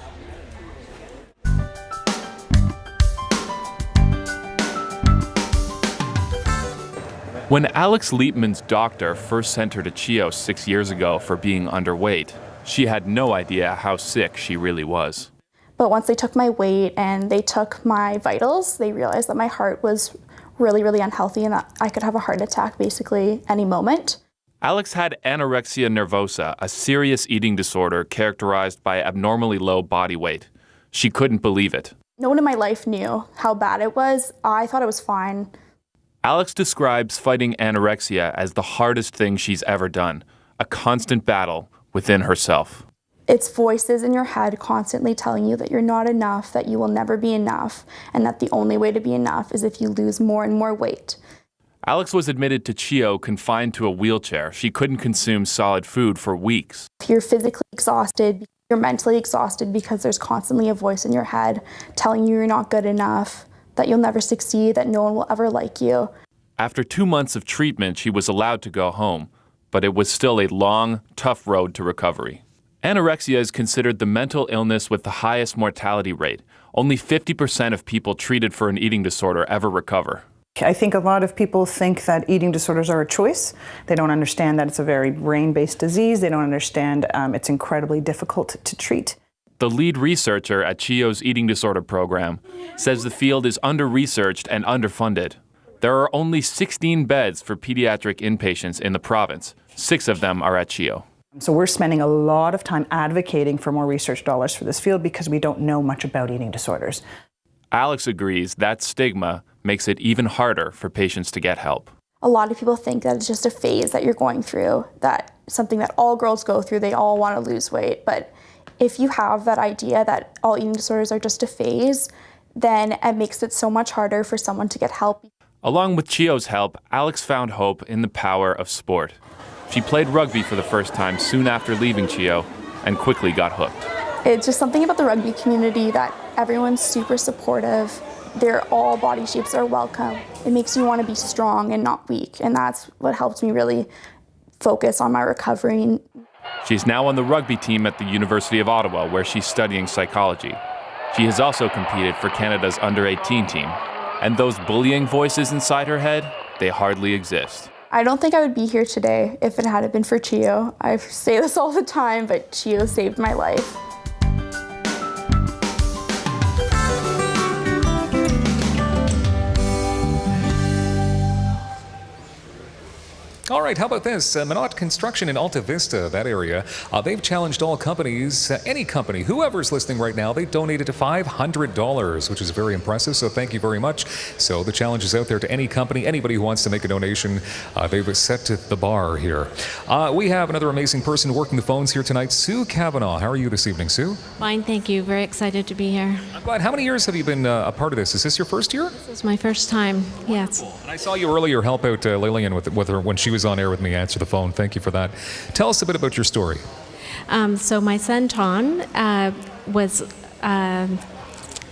When Alex Liepman's doctor first sent her to CHEO 6 years ago for being underweight, she had no idea how sick she really was. But once they took my weight and they took my vitals, they realized that my heart was really, really unhealthy and that I could have a heart attack basically any moment. Alex had anorexia nervosa, a serious eating disorder characterized by abnormally low body weight. She couldn't believe it. No one in my life knew how bad it was. I thought it was fine. Alex describes fighting anorexia as the hardest thing she's ever done, a constant battle within herself. It's voices in your head constantly telling you that you're not enough, that you will never be enough, and that the only way to be enough is if you lose more and more weight. Alex was admitted to CHEO confined to a wheelchair. She couldn't consume solid food for weeks. You're physically exhausted, you're mentally exhausted because there's constantly a voice in your head telling you you're not good enough, that you'll never succeed, that no one will ever like you. After 2 months of treatment, she was allowed to go home, but it was still a long, tough road to recovery. Anorexia is considered the mental illness with the highest mortality rate. Only 50% of people treated for an eating disorder ever recover. I think a lot of people think that eating disorders are a choice. They don't understand that it's a very brain-based disease. They don't understand it's incredibly difficult to treat. The lead researcher at CHEO's eating disorder program says the field is under-researched and underfunded. There are only 16 beds for pediatric inpatients in the province. 6 of them are at CHEO. So we're spending a lot of time advocating for more research dollars for this field because we don't know much about eating disorders. Alex agrees that stigma makes it even harder for patients to get help. A lot of people think that it's just a phase that you're going through, that something that all girls go through, they all want to lose weight. But if you have that idea that all eating disorders are just a phase, then it makes it so much harder for someone to get help. Along with CHEO's help, Alex found hope in the power of sport. She played rugby for the first time soon after leaving CHEO and quickly got hooked. It's just something about the rugby community that everyone's super supportive. They're all body shapes are welcome. It makes you want to be strong and not weak, and that's what helped me really focus on my recovery. She's now on the rugby team at the University of Ottawa, where she's studying psychology. She has also competed for Canada's under-18 team. And those bullying voices inside her head, they hardly exist. I don't think I would be here today if it hadn't been for CHEO. I say this all the time, but CHEO saved my life. All right, how about this? Minot Construction in Alta Vista, that area, they've challenged all companies, any company, whoever's listening right now, they donated to $500, which is very impressive, so thank you very much. So the challenge is out there to any company, anybody who wants to make a donation. They've set to the bar here. We have another amazing person working the phones here tonight, Sue Kavanaugh. How are you this evening, Sue? Fine, thank you. Very excited to be here. I'm glad. How many years have you been a part of this? Is this your first year? This is my first time, yes. And I saw you earlier help out Lillian with her when she was on air with me, answer the phone. Thank you for that. Tell us a bit about your story. So my son Tom was a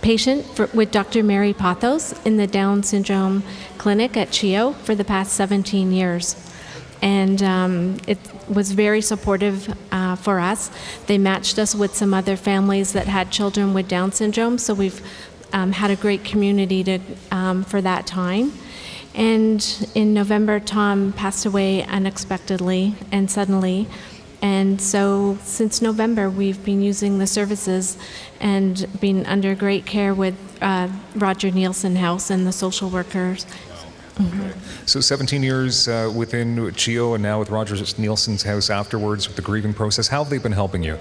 patient with Dr. Mary Pathos in the Down syndrome clinic at CHEO for the past 17 years. And it was very supportive for us. They matched us with some other families that had children with Down syndrome, so we've had a great community for that time. And in November, Tom passed away unexpectedly and suddenly. And so since November, we've been using the services and been under great care with Roger Nielsen House and the social workers. Okay. So 17 years within CHEO and now with Roger Nielsen's House afterwards with the grieving process. How have they been helping you?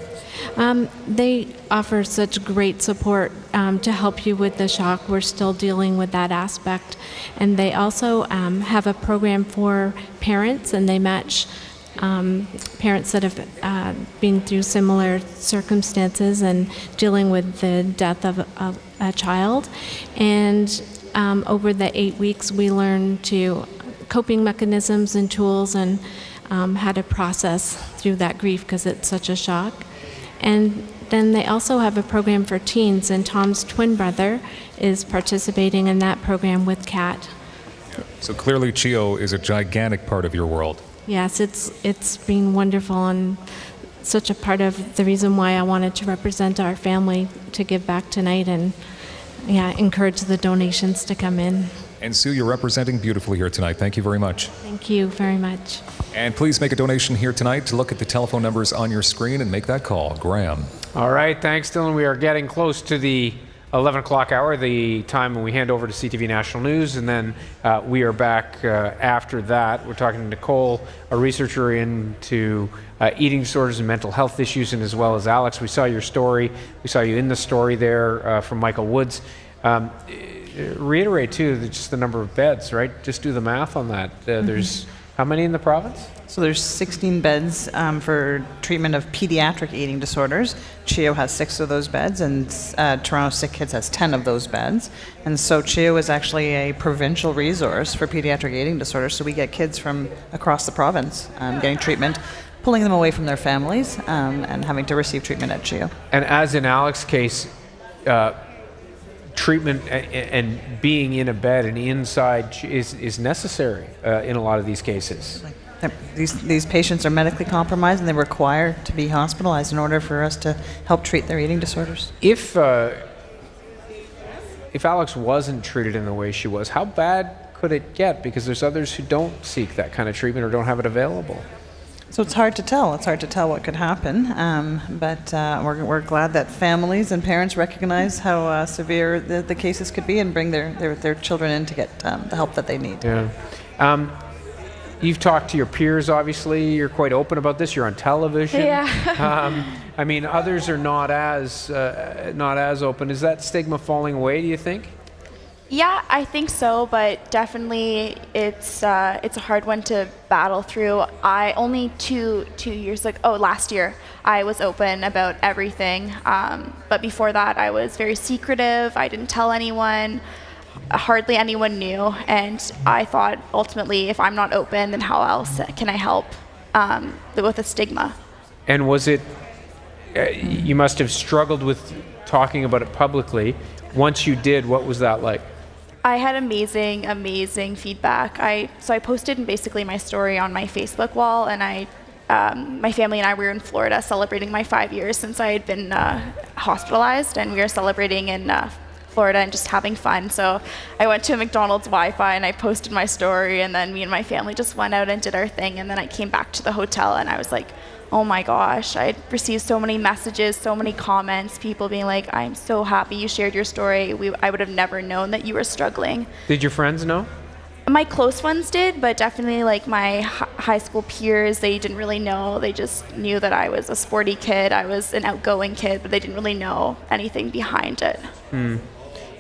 They offer such great support to help you with the shock. We're still dealing with that aspect. And they also have a program for parents, and they match parents that have been through similar circumstances and dealing with the death of a child. And over the 8 weeks, we learn coping mechanisms and tools and how to process through that grief because it's such a shock. And then they also have a program for teens, and Tom's twin brother is participating in that program with Kat. So clearly CHEO is a gigantic part of your world. Yes, it's been wonderful and such a part of the reason why I wanted to represent our family to give back tonight and encourage the donations to come in. And Sue, you're representing beautifully here tonight. Thank you very much. Thank you very much. And please make a donation here tonight to look at the telephone numbers on your screen and make that call. Graham. All right, thanks, Dylan. We are getting close to the 11 o'clock hour, the time when we hand over to CTV National News, and then we are back after that. We're talking to Nicole, a researcher into eating disorders and mental health issues, and as well as Alex. We saw your story. We saw you in the story there from Michael Woods. Reiterate, too, just the number of beds, right? Just do the math on that. There's how many in the province? So there's 16 beds for treatment of pediatric eating disorders. CHEO has 6 of those beds, and Toronto Sick Kids has 10 of those beds. And so CHEO is actually a provincial resource for pediatric eating disorders. So we get kids from across the province getting treatment, pulling them away from their families, and having to receive treatment at CHEO. And as in Alex's case, treatment and being in a bed and inside is necessary in a lot of these cases. These patients are medically compromised and they require to be hospitalized in order for us to help treat their eating disorders. If Alex wasn't treated in the way she was, how bad could it get? Because there's others who don't seek that kind of treatment or don't have it available. So it's hard to tell. It's hard to tell what could happen, but we're glad that families and parents recognize how severe the cases could be and bring their children in to get the help that they need. Yeah. You've talked to your peers, obviously. You're quite open about this. You're on television. Yeah. I mean, others are not as open. Is that stigma falling away, do you think? Yeah, I think so, but definitely it's a hard one to battle through. I only two years last year I was open about everything, but before that I was very secretive. I didn't tell anyone. Hardly anyone knew, and I thought ultimately, if I'm not open, then how else can I help with the stigma? And was it? You must have struggled with talking about it publicly. Once you did, what was that like? I had amazing feedback. So I posted basically my story on my Facebook wall, and my family and I were in Florida celebrating my 5 years since I had been hospitalized, and we were celebrating in Florida and just having fun. So I went to a McDonald's Wi-Fi and I posted my story, and then me and my family just went out and did our thing, and then I came back to the hotel and I was like, oh my gosh, I received so many messages, so many comments, people being like, I'm so happy you shared your story. I would have never known that you were struggling. Did your friends know? My close ones did, but definitely like my high school peers, they didn't really know. They just knew that I was a sporty kid, I was an outgoing kid, but they didn't really know anything behind it.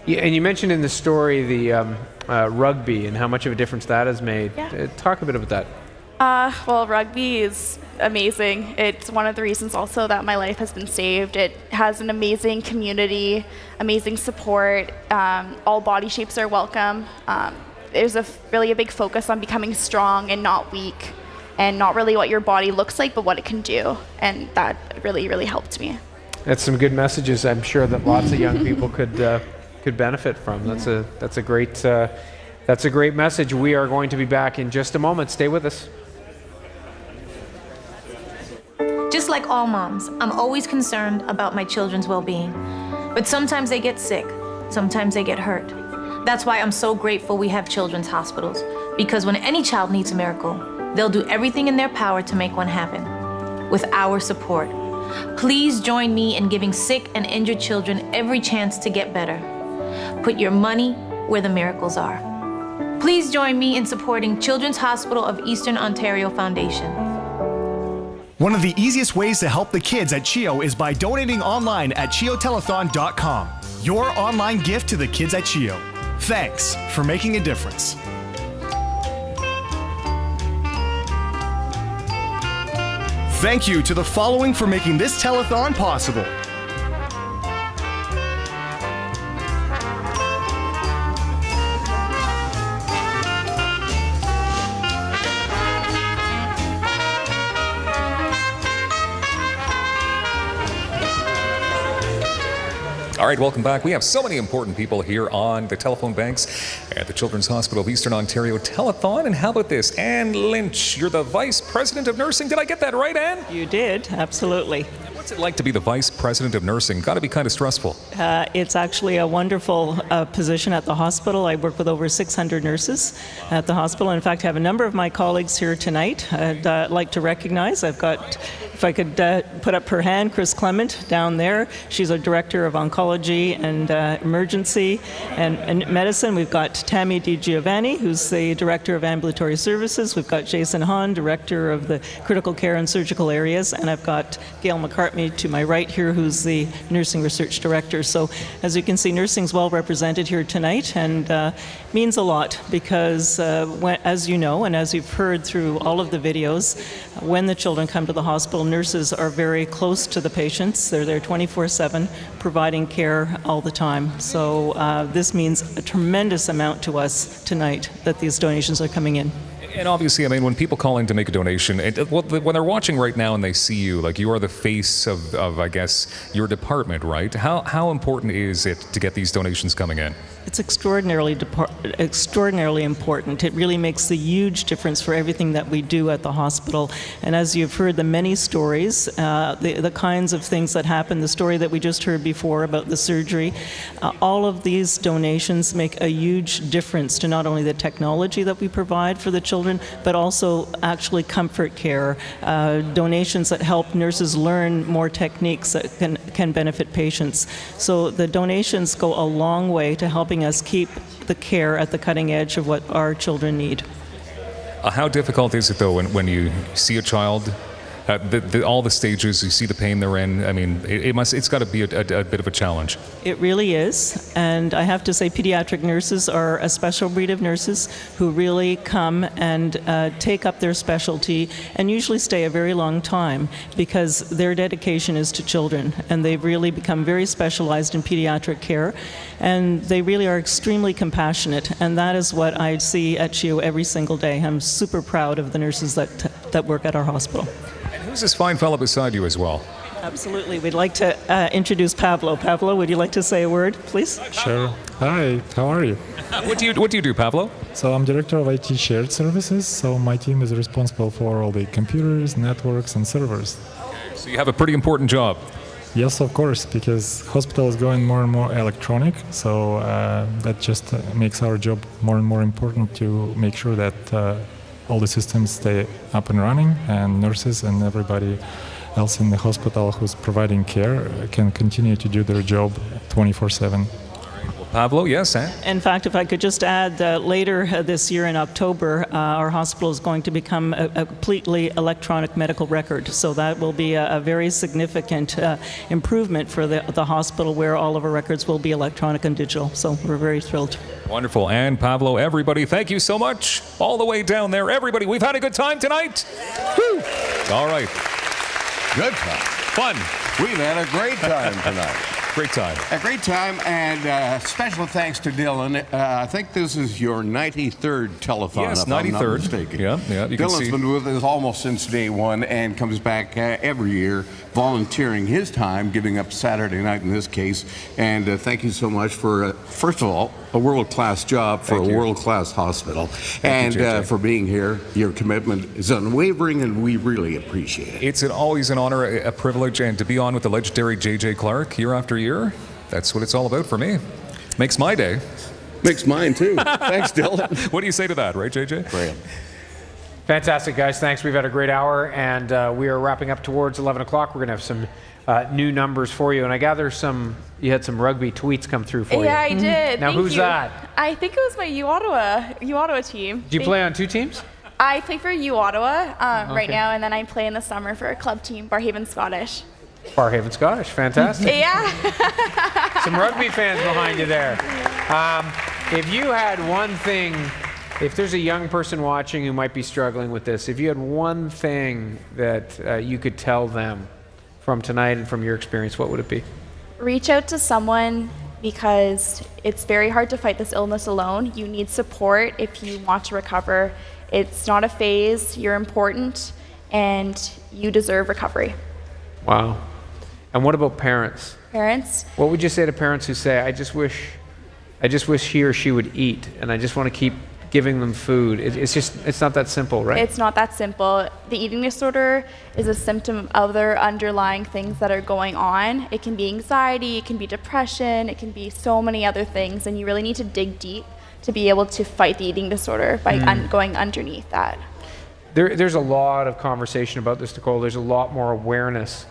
Yeah, and you mentioned in the story the rugby and how much of a difference that has made. Yeah. Talk a bit about that. Well, rugby is amazing. It's one of the reasons also that my life has been saved. It has an amazing community, amazing support. All body shapes are welcome. There's really a big focus on becoming strong and not weak, and not really what your body looks like, but what it can do. And that really helped me. That's some good messages. I'm sure that lots of young people could benefit from. That's a great message. We are going to be back in just a moment. Stay with us. Just like all moms, I'm always concerned about my children's well-being. But sometimes they get sick, sometimes they get hurt. That's why I'm so grateful we have children's hospitals, because when any child needs a miracle, they'll do everything in their power to make one happen, with our support. Please join me in giving sick and injured children every chance to get better. Put your money where the miracles are. Please join me in supporting Children's Hospital of Eastern Ontario Foundation. One of the easiest ways to help the kids at CHEO is by donating online at CHEOTelethon.com. Your online gift to the kids at CHEO. Thanks for making a difference. Thank you to the following for making this telethon possible. All right, welcome back. We have so many important people here on the telephone banks at the Children's Hospital of Eastern Ontario Telethon. And how about this? Anne Lynch, you're the Vice President of Nursing. Did I get that right, Anne? You did, absolutely. What's it like to be the Vice President of Nursing? Got to be kind of stressful. It's actually a wonderful position at the hospital. I work with over 600 nurses at the hospital. In fact, I have a number of my colleagues here tonight I'd like to recognize. I've got, if I could put up her hand, Chris Clement down there. She's a Director of Oncology and Emergency and Medicine. We've got Tammy DiGiovanni, who's the Director of Ambulatory Services. We've got Jason Hahn, Director of the Critical Care and Surgical Areas. And I've got Gail McCartney to my right here, who's the Nursing Research Director. So as you can see, nursing's well represented here tonight, and means a lot because, as you know, and as you've heard through all of the videos, when the children come to the hospital, nurses are very close to the patients. They're there 24/7, providing care all the time. So this means a tremendous amount to us tonight that these donations are coming in. And obviously, I mean, when people call in to make a donation, when they're watching right now and they see you, like you are the face of I guess, your department, right? How important is it to get these donations coming in? It's extraordinarily important. It really makes a huge difference for everything that we do at the hospital. And as you've heard the many stories, the kinds of things that happen, the story that we just heard before about the surgery, all of these donations make a huge difference to not only the technology that we provide for the children, but also actually comfort care, donations that help nurses learn more techniques that can benefit patients. So the donations go a long way to helping us keep the care at the cutting edge of what our children need. How difficult is it, though, when you see a child all the stages, you see the pain they're in. I mean, it's got to be a bit of a challenge. It really is. And I have to say, pediatric nurses are a special breed of nurses who really come and take up their specialty and usually stay a very long time because their dedication is to children. And they've really become very specialized in pediatric care. And they really are extremely compassionate. And that is what I see at CHEO every single day. I'm super proud of the nurses that work at our hospital. And who's this fine fellow beside you as well? Absolutely. We'd like to introduce Pavlo. Pavlo, would you like to say a word, please? Sure. Hi, how are you? What do you do, Pavlo? So I'm director of IT shared services. So my team is responsible for all the computers, networks, and servers. So you have a pretty important job. Yes, of course, because hospital is going more and more electronic. So that just makes our job more and more important to make sure that all the systems stay up and running, and nurses and everybody else in the hospital who's providing care can continue to do their job 24/7. Pavlo, yes, eh? In fact, if I could just add, later this year in October, our hospital is going to become a completely electronic medical record. So that will be a very significant improvement for the hospital, where all of our records will be electronic and digital. So we're very thrilled. Wonderful. And Pavlo, everybody, thank you so much. All the way down there, everybody, we've had a good time tonight. Woo! All right. Good time. Fun. We've had a great time tonight. Great time. A great time, and special thanks to Dylan. I think this is your 93rd telethon, yes, if I'm not 93rd. mistaken. Yeah, you can Dylan's see. been with us almost since day one and comes back every year, volunteering his time, giving up Saturday night in this case. And thank you so much for, first of all, a world-class job for a world-class hospital. Thank you, JJ. For being here. Your commitment is unwavering, and we really appreciate it. It's always an honor, a privilege, and to be on with the legendary J.J. Clark year after year. That's what it's all about for me. Makes my day. Makes mine too. Thanks, Dylan. What do you say to that, right, J.J.? Great. Fantastic, guys. Thanks. We've had a great hour, and we are wrapping up towards 11 o'clock. We're going to have some new numbers for you, and I gather you had some rugby tweets come through for you. Yeah, I did. Now, Thank who's you. that? I think it was my U Ottawa team. Do you play on two teams? I play for U Ottawa right Okay. now, and then I play in the summer for a club team, Barhaven Scottish. Barhaven Scottish. Fantastic. Yeah. Some rugby fans behind you there. If you had one thing, if there's a young person watching who might be struggling with this, if you had one thing that you could tell them from tonight and from your experience, what would it be? Reach out to someone, because it's very hard to fight this illness alone. You need support if you want to recover. It's not a phase. You're important, and you deserve recovery. Wow. And what about parents? Parents? What would you say to parents who say, I just wish he or she would eat, and I just want to keep giving them food? It's not that simple, right? It's not that simple. The eating disorder is a symptom of other underlying things that are going on. It can be anxiety, it can be depression, it can be so many other things, and you really need to dig deep to be able to fight the eating disorder by going underneath that. There's a lot of conversation about this, Nicole. There's a lot more awareness.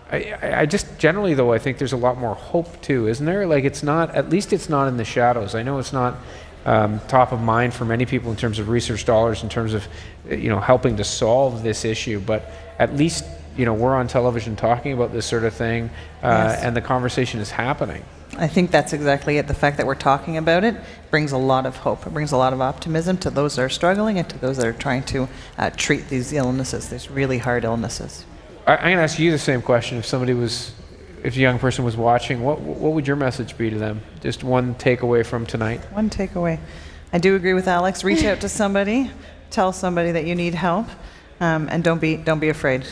I just generally, though, I think there's a lot more hope too, isn't there? Like, it's not, at least it's not in the shadows. I know it's not top of mind for many people in terms of research dollars, in terms of helping to solve this issue, but at least we're on television talking about this sort of thing, Yes. and the conversation is happening. I think that's exactly it. The fact that we're talking about it brings a lot of hope. It brings a lot of optimism to those that are struggling and to those that are trying to treat these illnesses, these really hard illnesses. I'm going to ask you the same question. If a young person was watching, what would your message be to them? Just one takeaway from tonight. One takeaway. I do agree with Alex. Reach out to somebody, tell somebody that you need help, and don't be afraid.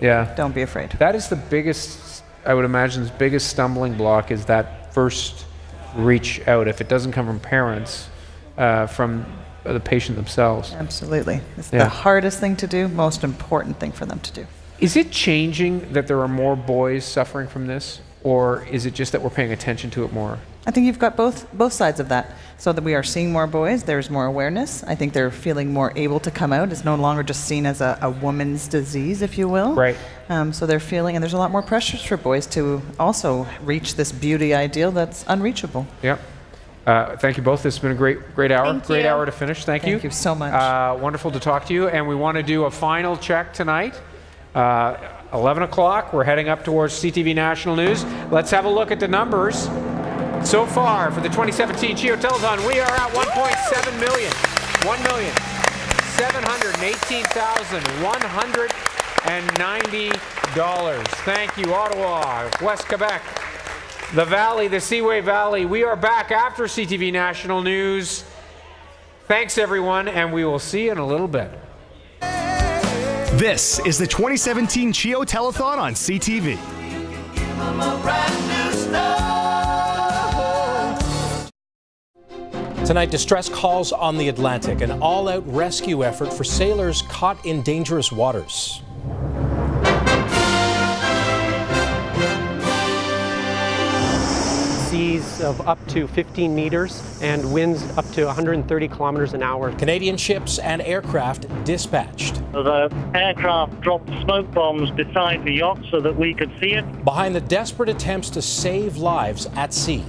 Yeah. Don't be afraid. That is the biggest, I would imagine, the biggest stumbling block is that first reach out. If it doesn't come from parents, from the patient themselves. Absolutely. It's the hardest thing to do, most important thing for them to do. Is it changing that there are more boys suffering from this, or is it just that we're paying attention to it more? I think you've got both sides of that. So that we are seeing more boys, there's more awareness. I think they're feeling more able to come out. It's no longer just seen as a woman's disease, if you will. Right. So they're feeling, and there's a lot more pressures for boys to also reach this beauty ideal that's unreachable. Yeah. Thank you both. This has been a great hour. Thank Great you. hour to finish. Thank you. Thank you so much. Wonderful to talk to you. And we want to do a final check tonight. 11 o'clock, we're heading up towards CTV National News. Let's have a look at the numbers. So far, for the 2017 CHEO Telethon, we are at $1.7 million. $1,718,190. Thank you, Ottawa, West Quebec, the Valley, the Seaway Valley. We are back after CTV National News. Thanks, everyone, and we will see you in a little bit. This is the 2017 CHEO Telethon on CTV. Tonight, distress calls on the Atlantic, an all-out rescue effort for sailors caught in dangerous waters. Seas of up to 15 meters and winds up to 130 kilometers an hour. Canadian ships and aircraft dispatched. The aircraft dropped smoke bombs beside the yacht so that we could see it. Behind the desperate attempts to save lives at sea.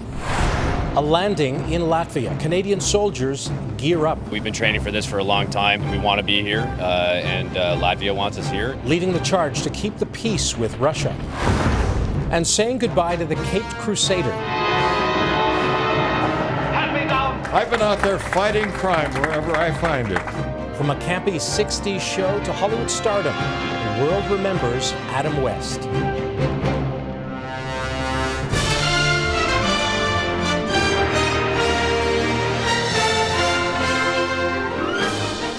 A landing in Latvia. Canadian soldiers gear up. We've been training for this for a long time. We want to be here, and Latvia wants us here. Leading the charge to keep the peace with Russia. And saying goodbye to the Caped Crusader. I've been out there fighting crime wherever I find it. From a campy 60s show to Hollywood stardom, the world remembers Adam West.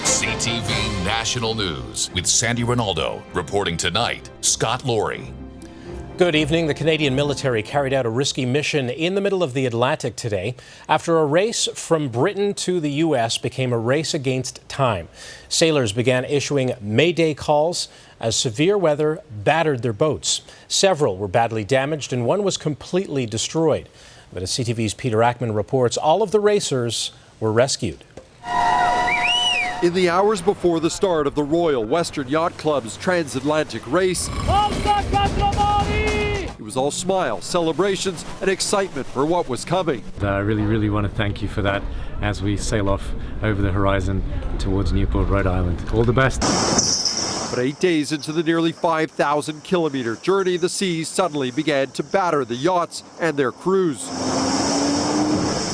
CTV National News with Sandy Ronaldo. Reporting tonight, Scott Laurie. Good evening. The Canadian military carried out a risky mission in the middle of the Atlantic today after a race from Britain to the U.S. became a race against time. Sailors began issuing Mayday calls as severe weather battered their boats. Several were badly damaged and one was completely destroyed. But as CTV's Peter Ackman reports, all of the racers were rescued. In the hours before the start of the Royal Western Yacht Club's transatlantic race, it was all smiles, celebrations, and excitement for what was coming. I really want to thank you for that as we sail off over the horizon towards Newport, Rhode Island. All the best. But 8 days into the nearly 5,000-kilometer journey, the seas suddenly began to batter the yachts and their crews.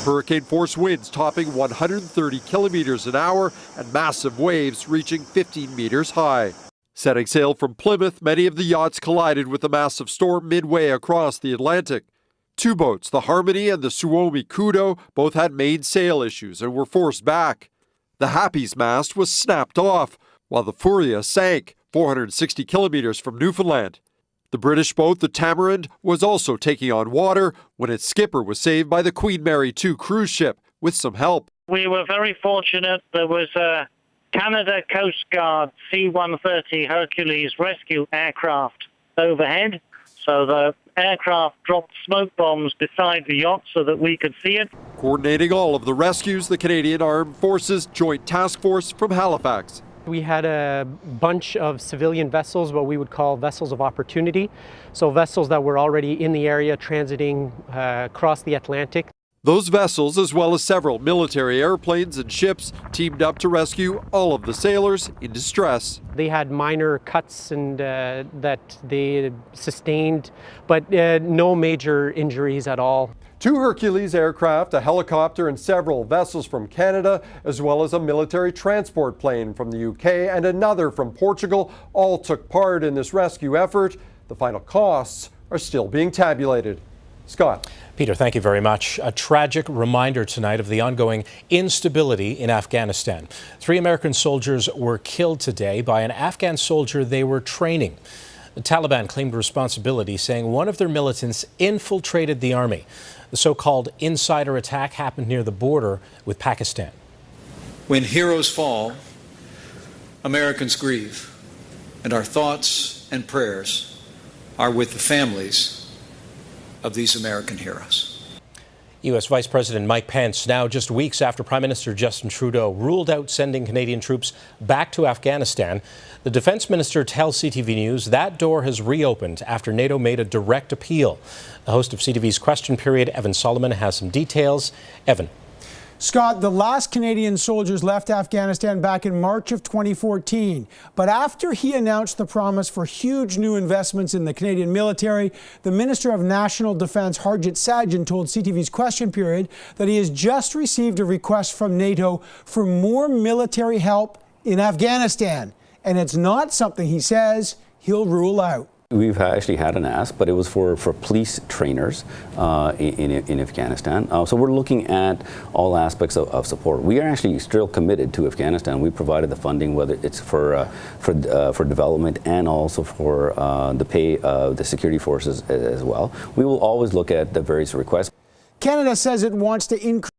Hurricane-force winds topping 130 kilometers an hour and massive waves reaching 15 meters high. Setting sail from Plymouth, many of the yachts collided with a massive storm midway across the Atlantic. Two boats, the Harmony and the Suomi Kudo, both had mainsail issues and were forced back. The Happy's mast was snapped off, while the Furia sank 460 kilometers from Newfoundland. The British boat, the Tamarind, was also taking on water when its skipper was saved by the Queen Mary II cruise ship with some help. We were very fortunate. There was a Canada Coast Guard C-130 Hercules rescue aircraft overhead. So the aircraft dropped smoke bombs beside the yacht so that we could see it. Coordinating all of the rescues, the Canadian Armed Forces Joint Task Force from Halifax. We had a bunch of civilian vessels, what we would call vessels of opportunity. So vessels that were already in the area transiting across the Atlantic. Those vessels, as well as several military airplanes and ships, teamed up to rescue all of the sailors in distress. They had minor cuts and that they sustained, but no major injuries at all. 2 Hercules aircraft, a helicopter, and several vessels from Canada, as well as a military transport plane from the UK and another from Portugal, all took part in this rescue effort. The final costs are still being tabulated. Scott. Peter, thank you very much. A tragic reminder tonight of the ongoing instability in Afghanistan. 3 American soldiers were killed today by an Afghan soldier they were training. The Taliban claimed responsibility, saying one of their militants infiltrated the army. The so-called insider attack happened near the border with Pakistan. When heroes fall, Americans grieve, and our thoughts and prayers are with the families of these American heroes. U.S. Vice President Mike Pence, now just weeks after Prime Minister Justin Trudeau ruled out sending Canadian troops back to Afghanistan. The defense minister tells CTV News that door has reopened after NATO made a direct appeal. The host of CTV's Question Period, Evan Solomon, has some details. Evan. Scott, the last Canadian soldiers left Afghanistan back in March of 2014. But after he announced the promise for huge new investments in the Canadian military, the Minister of National Defence, Harjit Sajjan, told CTV's Question Period that he has just received a request from NATO for more military help in Afghanistan. And it's not something he says he'll rule out. We've actually had an ask, but it was for police trainers in Afghanistan. So we're looking at all aspects of support. We are actually still committed to Afghanistan. We provided the funding, whether it's for development and also for the pay of the security forces as well. We will always look at the various requests. Canada says it wants to increase